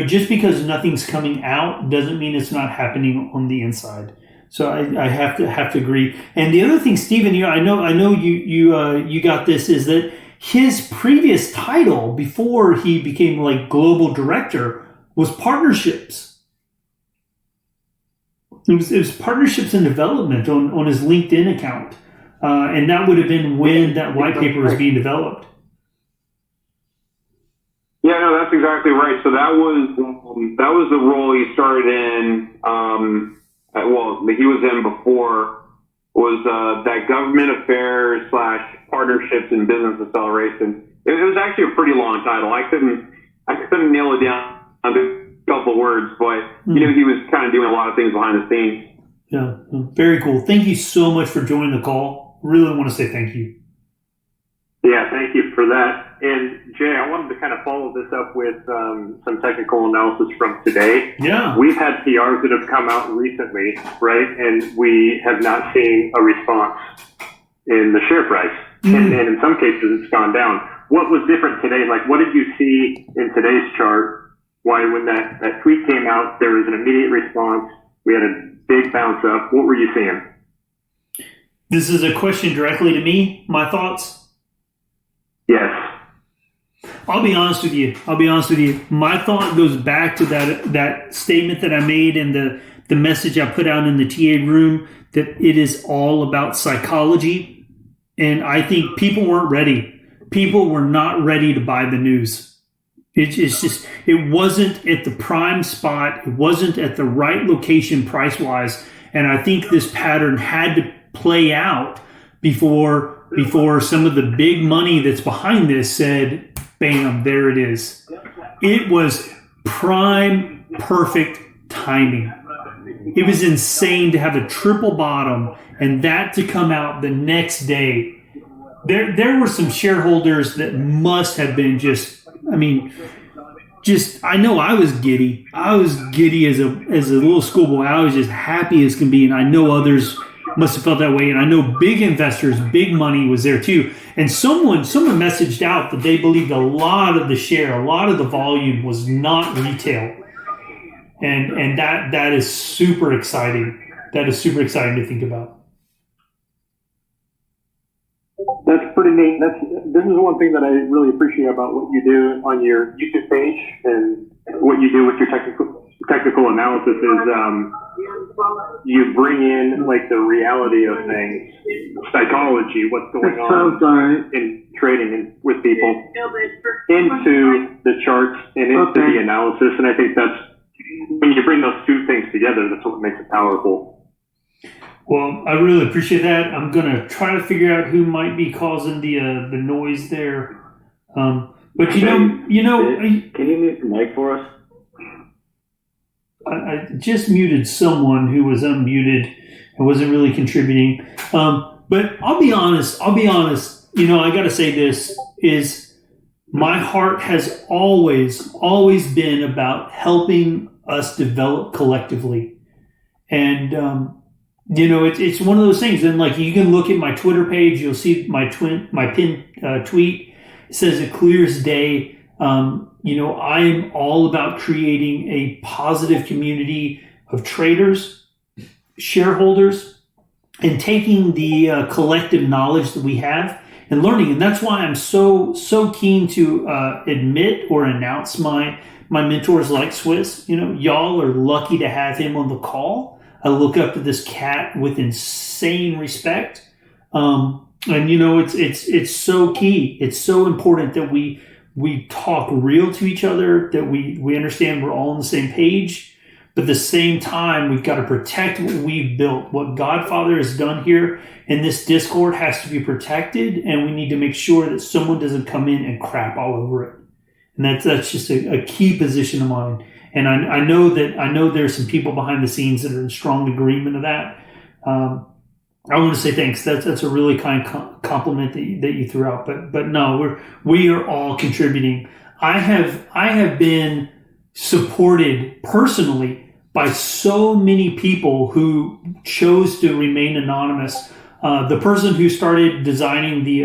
just because nothing's coming out doesn't mean it's not happening on the inside. So I have to agree. And the other thing, Stephen, I know you got this, is that his previous title before he became like global director was partnerships. It was partnerships and development on his LinkedIn account, and that would have been when that white paper was being developed. Yeah, no, that's exactly right. So that was the role he started in. He was in before, was that government affairs / partnerships and business acceleration. It was actually a pretty long title. I couldn't nail it down to a couple of words, but he was kind of doing a lot of things behind the scenes. Yeah, very cool. Thank you so much for joining the call. Really want to say thank you. Yeah, thank you for that. And Jay, I wanted to kind of follow this up with some technical analysis from today. Yeah. We've had PRs that have come out recently, right? And we have not seen a response in the share price. And in some cases, it's gone down. What was different today? Like, what did you see in today's chart? Why, when that tweet came out, there was an immediate response. We had a big bounce up. What were you seeing? This is a question directly to me. My thoughts? Yes. I'll be honest with you. My thought goes back to that statement that I made and the message I put out in the TA room, that it is all about psychology. And I think people weren't ready. People were not ready to buy the news. It wasn't at the prime spot. It wasn't at the right location price-wise. And I think this pattern had to play out before some of the big money that's behind this said, bam, there it is. It was prime, perfect timing. It was insane to have a triple bottom and that to come out the next day. There were some shareholders that must have been I know I was giddy. I was giddy as a little schoolboy. I was just happy as can be, and I know others must have felt that way. And I know big investors, big money was there too. And someone messaged out that they believed a lot of the share, a lot of the volume was not retail. And that is super exciting. That is super exciting to think about. That's pretty neat. This is one thing that I really appreciate about what you do on your YouTube page and what you do with your technical analysis is you bring in like the reality of things, psychology, what's going on in trading and with people into the charts and into the analysis. And I think that's when you bring those two things together, that's what makes it powerful. Well, I really appreciate that. I'm going to try to figure out who might be causing the noise there. But can you mute the mic for us? I just muted someone who was unmuted and wasn't really contributing. But I'll be honest. I got to say this is my heart has always been about helping us develop collectively. And, it's one of those things. And like, you can look at my Twitter page, you'll see my pinned tweet. It says it clear as day. I am all about creating a positive community of traders, shareholders, and taking the collective knowledge that we have and learning. And that's why I'm so keen to admit or announce my mentors like Swiss. Y'all are lucky to have him on the call. I look up to this cat with insane respect. And it's so key. It's so important that we talk real to each other, that we understand we're all on the same page. But at the same time, we've got to protect what we've built. What Godfather has done here in this Discord has to be protected, and we need to make sure that someone doesn't come in and crap all over it. and that's just a key position of mine. And I know there's some people behind the scenes that are in strong agreement of that. I want to say thanks. That's a really kind compliment that you threw out. But no, we are all contributing. I have been supported personally by so many people who chose to remain anonymous. The person who started designing the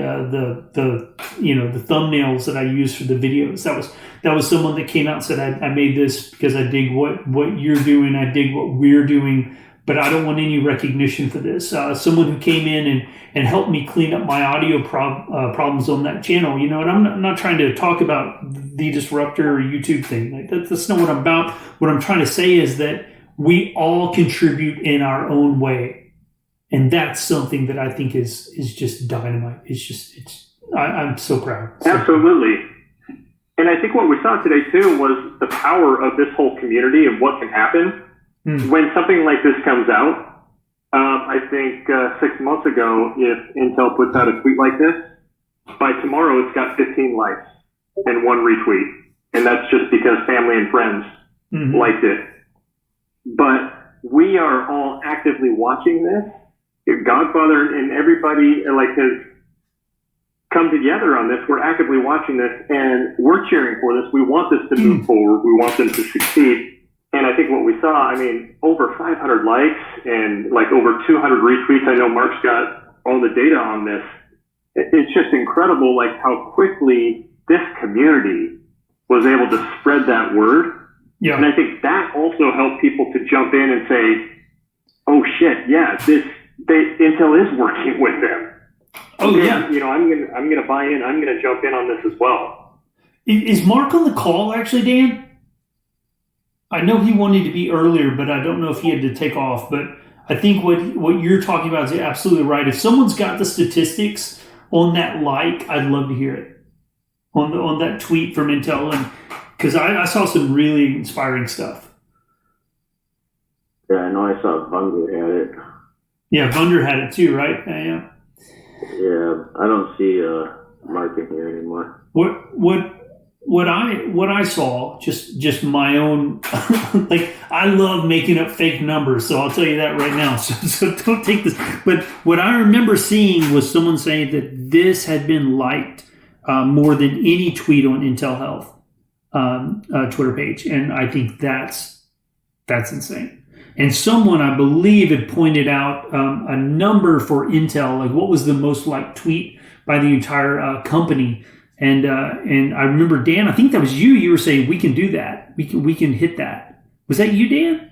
thumbnails that I use for the videos, that was someone that came out and said, I made this because I dig what you're doing, I dig what we're doing, but I don't want any recognition for this. Someone who came in and helped me clean up my audio problems on that channel. And I'm not trying to talk about the Disruptor or YouTube thing. Like that's not what I'm about. What I'm trying to say is that we all contribute in our own way. And that's something that I think is just dynamite. I'm so proud. Absolutely. And I think what we saw today too was the power of this whole community and what can happen when something like this comes out. I think 6 months ago, if Intel puts out a tweet like this, by tomorrow it's got 15 likes and 1 retweet. And that's just because family and friends liked it. But we are all actively watching this. Godfather and everybody has come together on this. We're actively watching this, and we're cheering for this. We want this to move forward. We want them to succeed. And I think what we saw, over 500 likes and over 200 retweets. I know Mark's got all the data on this. It's just incredible, how quickly this community was able to spread that word. Yeah. And I think that also helped people to jump in and say, "Oh shit, yeah, Intel is working with them." Oh yeah. I'm gonna buy in. I'm gonna jump in on this as well. Is Mark on the call actually, Dan? I know he wanted to be earlier, but I don't know if he had to take off. But I think what you're talking about is absolutely right. If someone's got the statistics on that I'd love to hear it on that tweet from Intel, and because I saw some really inspiring stuff. Yeah, I know. I saw Vunder had it. Yeah, Vunder had it too, right? Yeah. Yeah, I don't see Mark in here anymore. What I saw, just my own, I love making up fake numbers, so I'll tell you that right now. So don't take this. But what I remember seeing was someone saying that this had been liked more than any tweet on Intel Health Twitter page, and I think that's insane. And someone, I believe, had pointed out a number for Intel, what was the most liked tweet by the entire company. And I remember, Dan, I think that was you. You were saying we can do that. We can hit that. Was that you, Dan?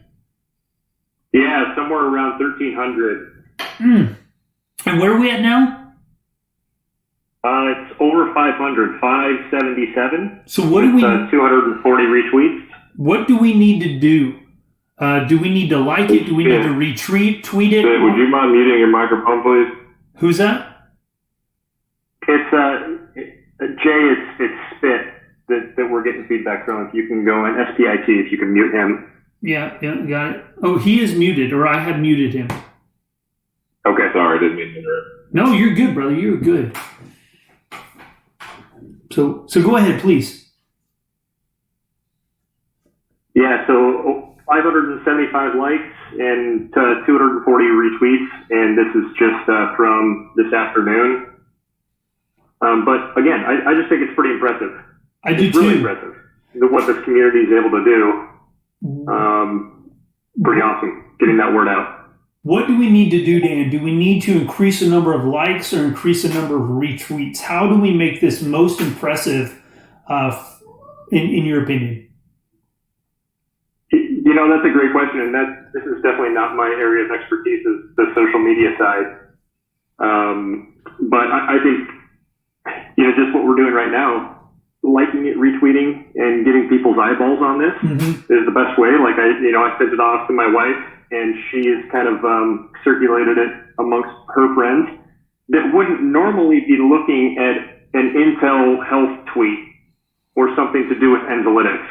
Yeah, somewhere around 1,300. And where are we at now? It's over 500, 577. So what do we? 240 retweets. What do we need to do? Do we need to like it? Do we need to tweet it? Would you mind muting your microphone, please? Who's that? It's Jay. It's Spit that we're getting feedback from. If you can go in SPIT, if you can mute him. Yeah, got it. Oh, he is muted, or I have muted him. Okay, sorry, didn't mean to interrupt. No, you're good, brother. You're good. So go ahead, please. Yeah, so 575 likes and 240 retweets, and this is just from this afternoon. But again, I just think it's pretty impressive. It's really impressive what this community is able to do. Pretty awesome, getting that word out. What do we need to do, Dan? Do we need to increase the number of likes or increase the number of retweets? How do we make this most impressive, in your opinion? That's a great question, and this is definitely not my area of expertise, is the social media side. But I think, just what we're doing right now, liking it, retweeting, and getting people's eyeballs on this is the best way. I sent it off to my wife, and she has kind of circulated it amongst her friends that wouldn't normally be looking at an Intel Health tweet or something to do with Enzolytics.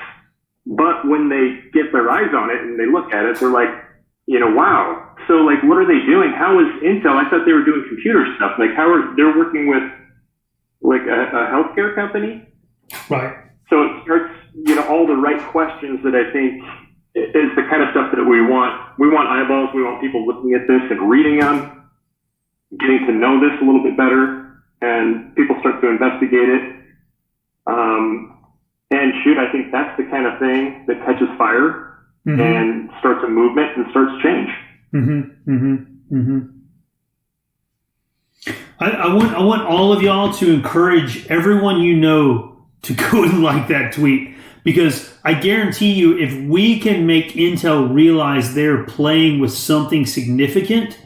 But when they get their eyes on it and they look at it, they're like, wow. So what are they doing? How is Intel? I thought they were doing computer stuff. They're working with a healthcare company? Right. So it's all the right questions that I think is the kind of stuff that we want. We want eyeballs. We want people looking at this and reading them, getting to know this a little bit better, and people start to investigate it. And shoot, I think that's the kind of thing that catches fire and starts a movement and starts change. I want all of y'all to encourage everyone you know to go and like that tweet, because I guarantee you, if we can make Intel realize they're playing with something significant,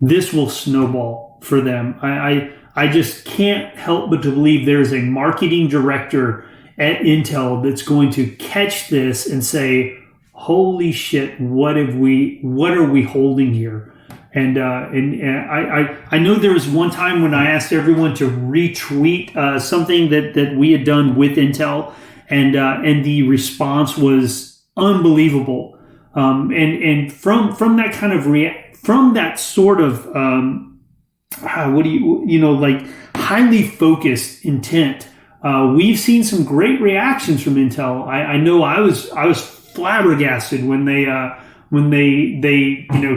this will snowball for them. I just can't help but to believe there's a marketing director at Intel that's going to catch this and say, holy shit, what are we holding here? And I know there was one time when I asked everyone to retweet something that we had done with Intel, and the response was unbelievable. And from that kind of from that sort of like highly focused intent, we've seen some great reactions from Intel. I know I was flabbergasted when they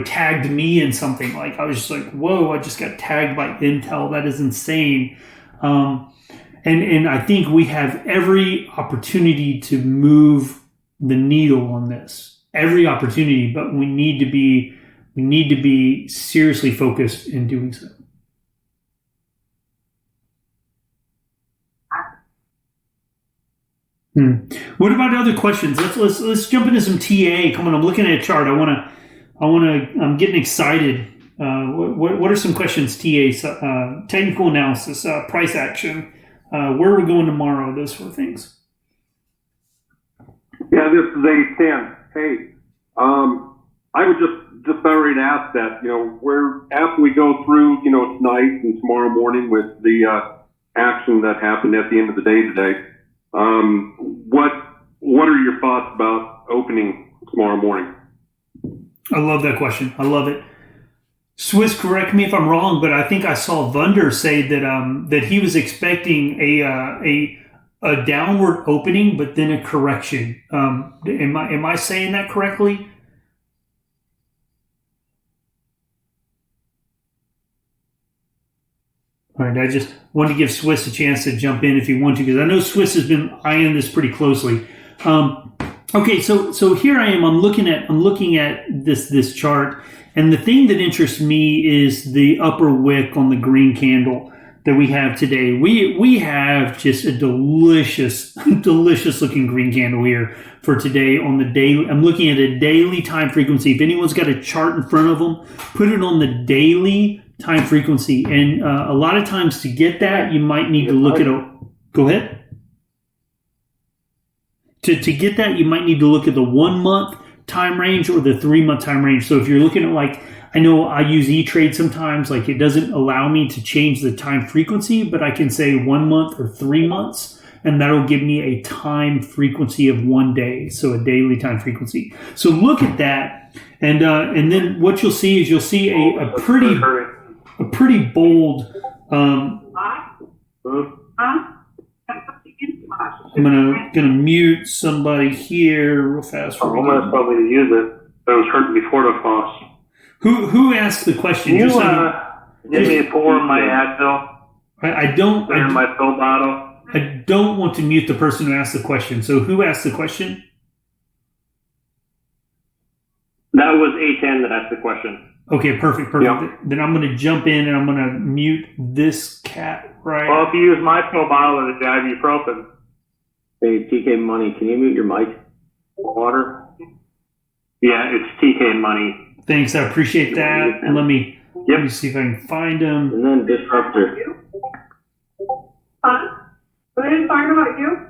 tagged me in something. Like, I was just like, whoa, I just got tagged by Intel. That is insane. And I think we have every opportunity to move the needle on this, every opportunity, but we need to be seriously focused in doing so. What about other questions? Let's jump into some TA. Come on, I'm looking at a chart. I'm getting excited. What are some questions? TA, technical analysis, price action, where are we going tomorrow? Those sort of things. Yeah, this is A10. Hey, I would just already ask that. Where after we go through, tonight and tomorrow morning with the action that happened at the end of the day today. What are your thoughts about opening tomorrow morning? I love that question. I love it. Swiss, correct me if I'm wrong, but I think I saw Vunder say that he was expecting a downward opening, but then a correction. Am I saying that correctly? All right, I just wanted to give Swiss a chance to jump in if he wanted to, because I know Swiss has been eyeing this pretty closely. Okay, so here I am. I'm looking at this chart, and the thing that interests me is the upper wick on the green candle that we have today. We have just a delicious looking green candle here for today on the daily. I'm looking at a daily time frequency. If anyone's got a chart in front of them, put it on the daily time frequency, and a lot of times to get that, you might need to look at go ahead. To get that, you might need to look at the 1 month time range or the 3 month time range. So if you're looking at, I know I use E-Trade sometimes, it doesn't allow me to change the time frequency, but I can say 1 month or 3 months, and that'll give me a time frequency of 1 day. So a daily time frequency. So look at that. And then what you'll see is a pretty bold, I'm gonna mute somebody here real fast. I'm almost probably to use it. But it was hurting before the cost. Who asked the question? Can you give me a pour in my Advil? I don't. In my pill bottle. I don't want to mute the person who asked the question. So who asked the question? That was A10 that asked the question. Okay, perfect. Yep. Then I'm going to jump in and I'm going to mute this cat right. Well, if you use my pill bottle or the ibuprofen. Hey, TK Money, can you mute your mic? Water? Yeah, it's TK Money. Thanks, I appreciate that. And let me see if I can find him. And then Disruptor. Huh? We didn't find about you?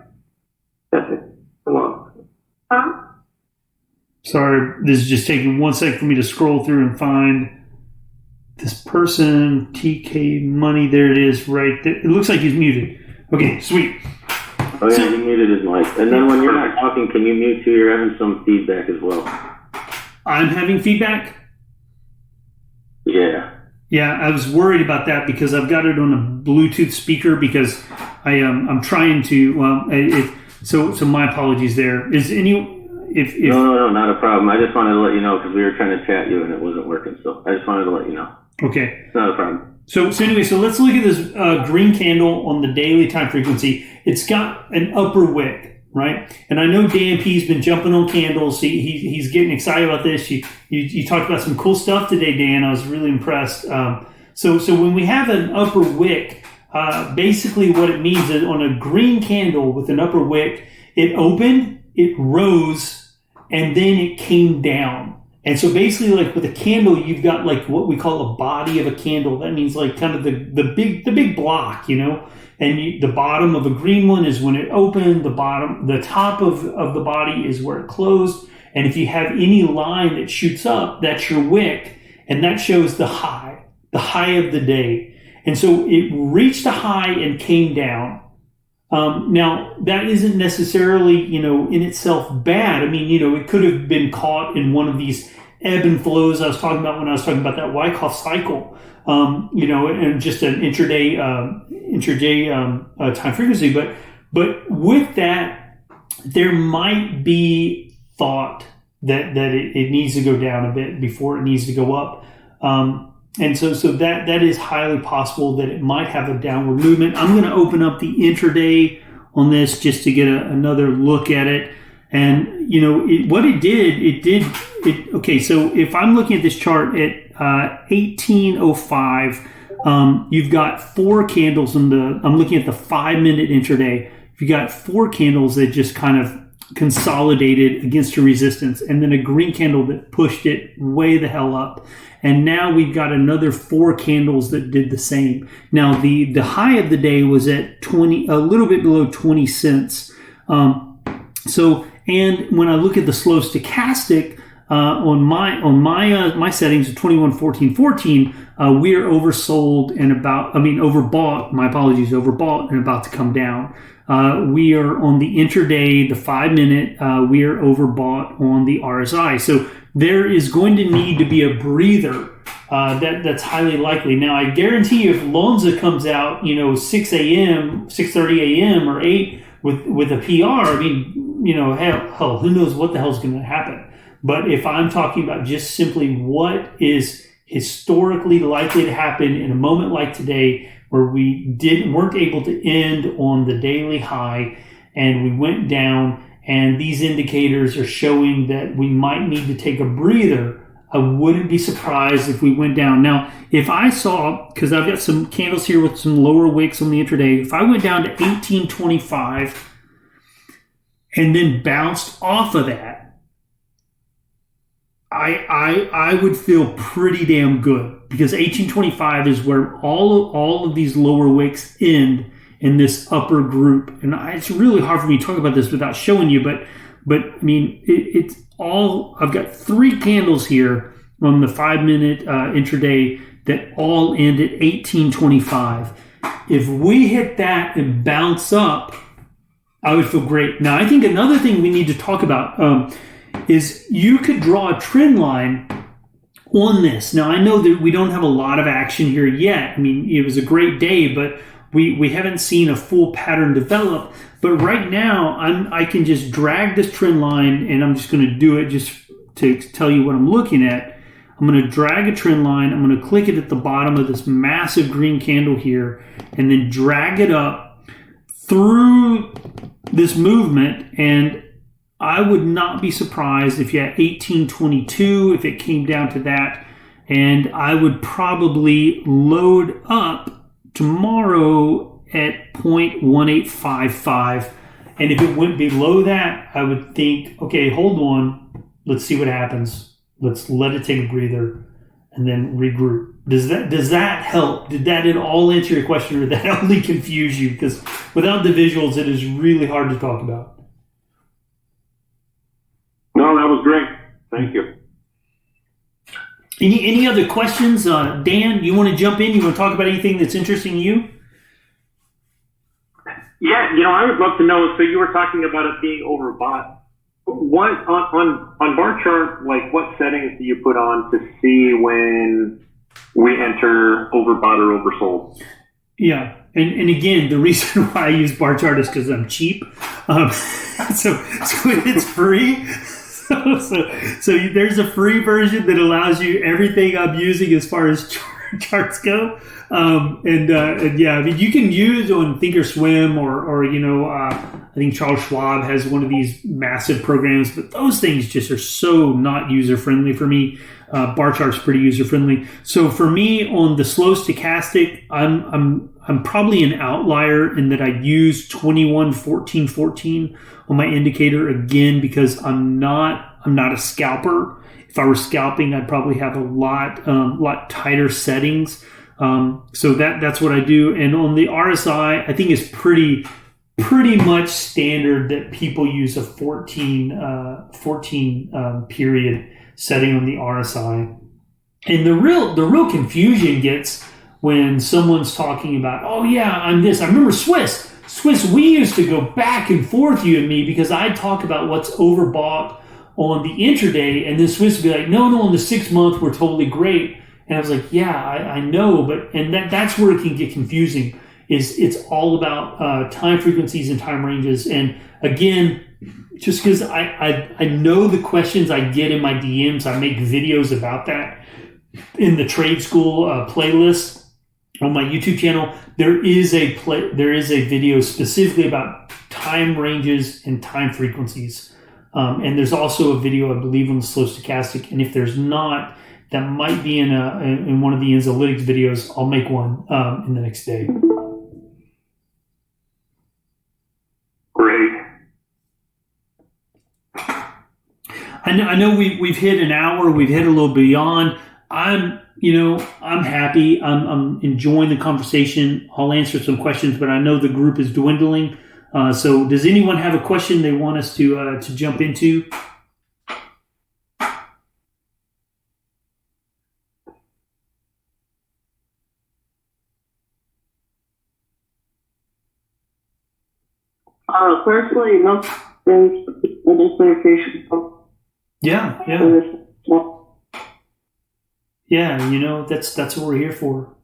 That's it. Come on. Huh? Sorry, this is just taking 1 second for me to scroll through and find this person, TK Money. There it is, right there. It looks like he's muted. Okay, sweet. Oh yeah, you muted his mic. And then when you're not talking, can you mute too? You're having some feedback as well. I'm having feedback? Yeah. Yeah, I was worried about that because I've got it on a Bluetooth speaker because I'm trying to, So my apologies there. Is any if No, not a problem. I just wanted to let you know because we were trying to chat you and it wasn't working. So I just wanted to let you know. Okay. Not a problem. So anyway, so let's look at this green candle on the daily time frequency. It's got an upper wick, right? And I know Dan P's been jumping on candles. He's getting excited about this. You talked about some cool stuff today, Dan. I was really impressed. So when we have an upper wick, basically what it means is on a green candle with an upper wick, it opened, it rose, and then it came down. And so basically, like with a candle, you've got like what we call a body of a candle. That means like kind of the big block, you know. And the bottom of a green one is when it opened. The top of the body is where it closed. And if you have any line that shoots up, that's your wick, and that shows the high of the day. And so it reached a high and came down. Now, that isn't necessarily, in itself bad. I mean, it could have been caught in one of these ebb and flows I was talking about when I was talking about that Wyckoff cycle, and just an intraday time frequency. But with that, there might be thought that it needs to go down a bit before it needs to go up. And so that is highly possible that it might have a downward movement. I'm going to open up the intraday on this just to get another look at it. And, okay, so if I'm looking at this chart at 1805, you've got 4 candles I'm looking at the 5-minute intraday. You've got 4 candles that just kind of consolidated against a resistance, and then a green candle that pushed it way the hell up. And now we've got another 4 candles that did the same. Now the high of the day was at a little bit below 20 cents. And when I look at the slow stochastic on my settings of 21-14-14, we are oversold and overbought. My apologies, overbought and about to come down. We are on the intraday, the 5-minute, we are overbought on the RSI. So there is going to need to be a breather that's highly likely. Now, I guarantee you if Lonza comes out, 6 a.m., 6:30 a.m. or 8 with a PR, I mean, hell, who knows what the hell's going to happen. But if I'm talking about just simply what is historically likely to happen in a moment like today, where we weren't able to end on the daily high and we went down, and these indicators are showing that we might need to take a breather, I wouldn't be surprised if we went down. Now, if I saw, because I've got some candles here with some lower wicks on the intraday, if I went down to 1825 and then bounced off of that, I would feel pretty damn good, because 1825 is where all of these lower wicks end in this upper group. And it's really hard for me to talk about this without showing you, but I mean, it's all, I've got 3 candles here on the 5-minute intraday that all end at 1825. If we hit that and bounce up, I would feel great. Now, I think another thing we need to talk about is you could draw a trend line on this. Now, I know that we don't have a lot of action here yet. I mean, it was a great day, but we haven't seen a full pattern develop. But right now, I can just drag this trend line, and I'm just going to do it just to tell you what I'm looking at. I'm going to drag a trend line. I'm going to click it at the bottom of this massive green candle here, and then drag it up through this movement. And I would not be surprised if you had 1822, if it came down to that. And I would probably load up tomorrow at 0.1855. And if it went below that, I would think, okay, hold on. Let's see what happens. Let's let it take a breather and then regroup. Does that help? Did that at all answer your question, or did that only confuse you? Because without the visuals, it is really hard to talk about. No, that was great. Thank you. Any other questions? Dan, you want to jump in? You want to talk about anything that's interesting to you? Yeah, I would love to know. So you were talking about it being overbought. What on bar chart, like what settings do you put on to see when we enter overbought or oversold? Yeah. And again, the reason why I use bar chart is because I'm cheap. So it's free. So there's a free version that allows you everything I'm using as far as charts go. And yeah, I mean, you can use on Thinkorswim or I think Charles Schwab has one of these massive programs, but those things just are so not user friendly for me. Bar chart's pretty user friendly. So for me on the slow stochastic, I'm probably an outlier in that I use 21-14-14 on my indicator again because I'm not a scalper. If I were scalping, I'd probably have a lot tighter settings. So that's what I do. And on the RSI, I think it's pretty much standard that people use a 14 period setting on the RSI. And the real confusion gets when someone's talking about, oh yeah, I'm this. I remember Swiss, we used to go back and forth, you and me, because I'd talk about what's overbought on the intraday, and then Swiss would be like, no, on the 6 month, we're totally great. And I was like, yeah, I know, and that's where it can get confusing, is it's all about time frequencies and time ranges. And again, just because I know the questions I get in my DMs, I make videos about that in the trade school playlist on my YouTube channel. There is a video specifically about time ranges and time frequencies. And there's also a video, I believe, on the slow stochastic. And if there's not, that might be in one of the Enzolytics videos. I'll make one in the next day. Great. I know we've hit an hour. We've hit a little beyond. I'm happy. I'm enjoying the conversation. I'll answer some questions, but I know the group is dwindling. So does anyone have a question they want us to jump into? Personally, no, I just appreciate it. Yeah. Yeah, that's what we're here for.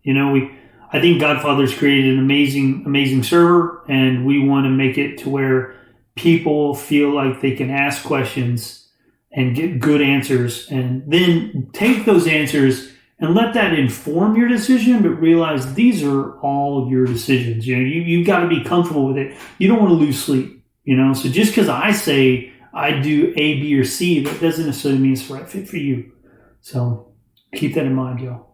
I think Godfather's created an amazing server, and we want to make it to where people feel like they can ask questions and get good answers, and then take those answers and let that inform your decision, but realize these are all your decisions. You've got to be comfortable with it. You don't want to lose sleep, So just because I say I do A, B, or C, that doesn't necessarily mean it's the right fit for you. So keep that in mind, Joe.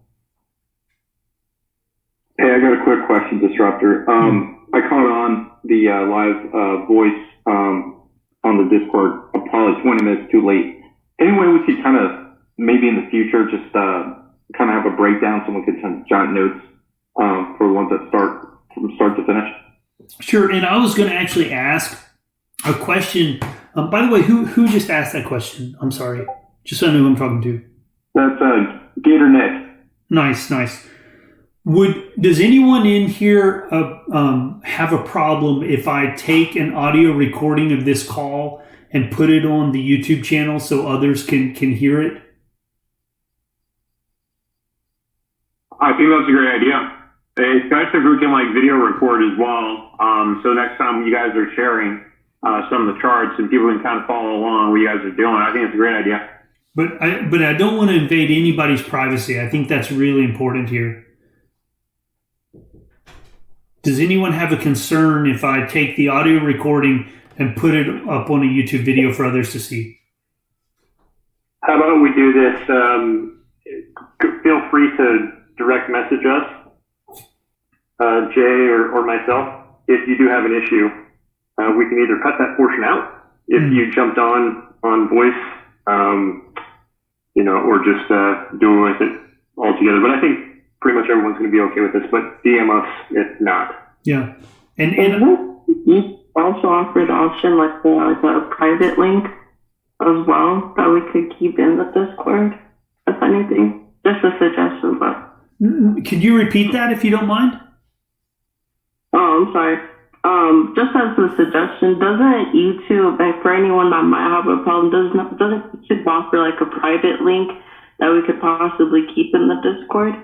Hey, I got a quick question, Disruptor. I caught on the live voice on the Discord. Apologies, 20 minutes too late. Any way we could kind of, maybe in the future, just kind of have a breakdown, someone could jot notes for the ones that start from start to finish? Sure, and I was going to actually ask a question. By the way, who just asked that question? I'm sorry, just so I know who I'm talking to. That's Gator Nick. Nice. Does anyone in here have a problem if I take an audio recording of this call and put it on the YouTube channel so others can hear it? I think that's a great idea. Especially if we can video record as well. So next time you guys are sharing some of the charts and people can kind of follow along what you guys are doing, I think it's a great idea. But I don't want to invade anybody's privacy. I think that's really important here. Does anyone have a concern if I take the audio recording and put it up on a YouTube video for others to see? How about we do this? Feel free to direct message us, Jay or myself, if you do have an issue. We can either cut that portion out if you jumped on voice, or just do with it all together. But I think pretty much everyone's going to be okay with this, but DM us if not. Yeah. And you also offer the option like a private link as well that we could keep in the Discord, if anything. Just a suggestion, but. Could you repeat that if you don't mind? Oh, I'm sorry. Just as a suggestion, doesn't YouTube, like for anyone that might have a problem, doesn't YouTube offer like a private link that we could possibly keep in the Discord?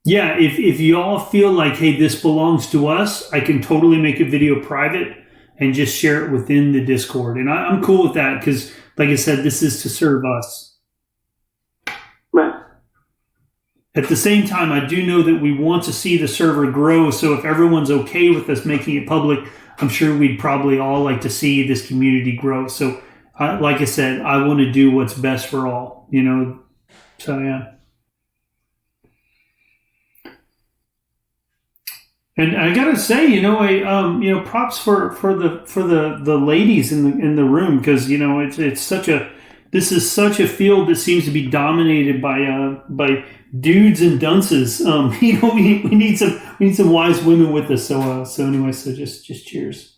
Yeah, if you all feel like, hey, this belongs to us, I can totally make a video private and just share it within the Discord. And I'm cool with that because, like I said, this is to serve us. Right. At the same time, I do know that we want to see the server grow. So if everyone's okay with us making it public, I'm sure we'd probably all like to see this community grow. So like I said, I want to do what's best for all, you know. So, yeah. And I gotta say, you know, props for the ladies in the room because, you know, this is such a field that seems to be dominated by dudes and dunces. You know, we need some wise women with us. So anyway, just cheers.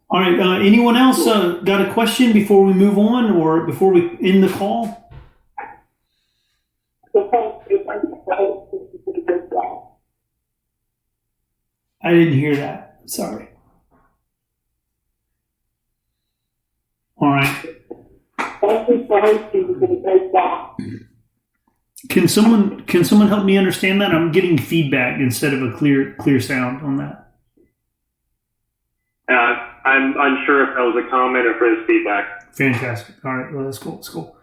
All right. Anyone else got a question before we move on or before we end the call? I didn't hear that. Sorry. All right. Can someone help me understand that? I'm getting feedback instead of a clear sound on that. I'm unsure if that was a comment or if it was feedback. Fantastic. All right. Well, that's cool. That's cool.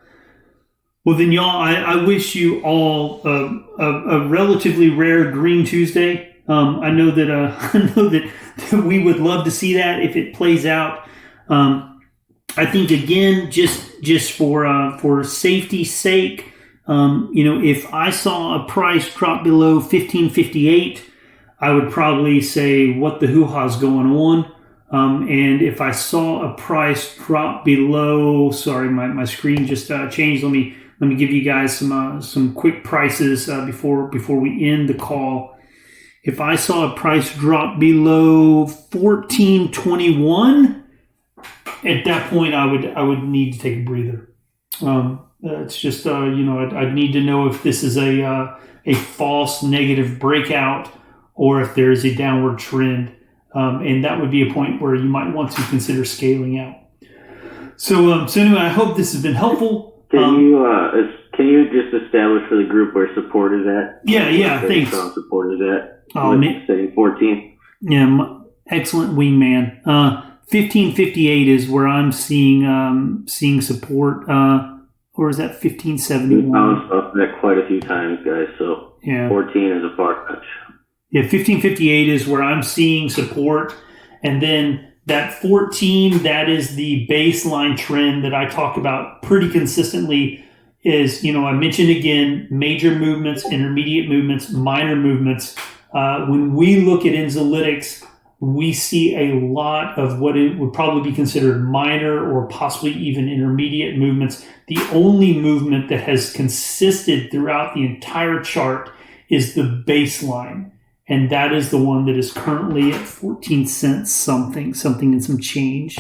Well, then, y'all, I wish you all a relatively rare Green Tuesday. I know that we would love to see that if it plays out. I think again, just for safety's sake, you know, if I saw a price drop below 15.58, I would probably say what the hoo-ha's going on. And if I saw a price drop below, sorry, my screen just changed. Let me give you guys some quick prices before we end the call. If I saw a price drop below 14.21, at that point I would need to take a breather. It's just you know, I'd need to know if this is a false negative breakout or if there is a downward trend, and that would be a point where you might want to consider scaling out. So anyway, I hope this has been helpful. Can you just establish for the group where support is at? Yeah, thanks. Support is at. Say 14. Yeah, excellent wingman. 1558 is where I'm seeing support. Or is that 1571? We bounced off that quite a few times, guys. So yeah. 14 is a far fetch. Yeah, 1558 is where I'm seeing support, and then that 14, that is the baseline trend that I talk about pretty consistently. Is, you know, I mentioned again, major movements, intermediate movements, minor movements. When we look at Enzolytics, we see a lot of what it would probably be considered minor or possibly even intermediate movements. The only movement that has consisted throughout the entire chart is the baseline. And that is the one that is currently at 14 cents something and some change.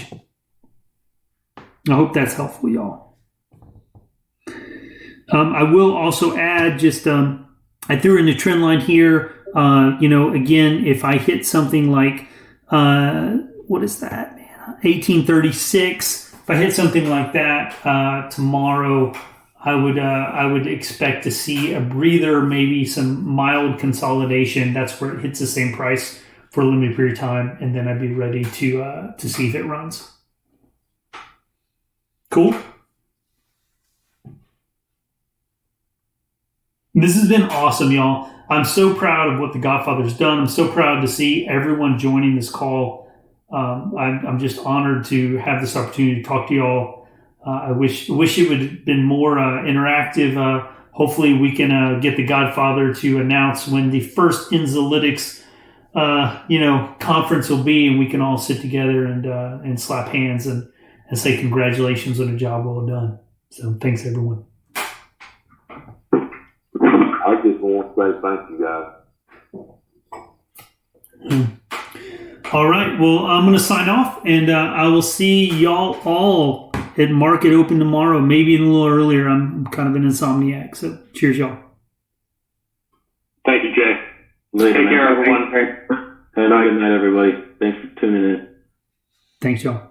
I hope that's helpful, y'all. I will also add just, I threw in the trend line here. You know, again, if I hit something like, what is that, man? 1836. If I hit something like that tomorrow, I would expect to see a breather, maybe some mild consolidation. That's where it hits the same price for a limited period of time, and then I'd be ready to see if it runs. Cool. This has been awesome, y'all. I'm so proud of what the Godfather's done. I'm so proud to see everyone joining this call. I'm just honored to have this opportunity to talk to y'all. I wish it would have been more interactive. Hopefully we can get the Godfather to announce when the first Enzolytics conference will be, and we can all sit together and slap hands and say congratulations on a job well done. So thanks, everyone. I just want to say thank you, guys. All right. Well, I'm going to sign off, and I will see y'all all at Market Open tomorrow, maybe a little earlier. I'm kind of an insomniac. So cheers, y'all. Thank you, Jay. Later, Take care, man. everyone. Have a good night, everybody. Thanks for tuning in. Thanks, y'all.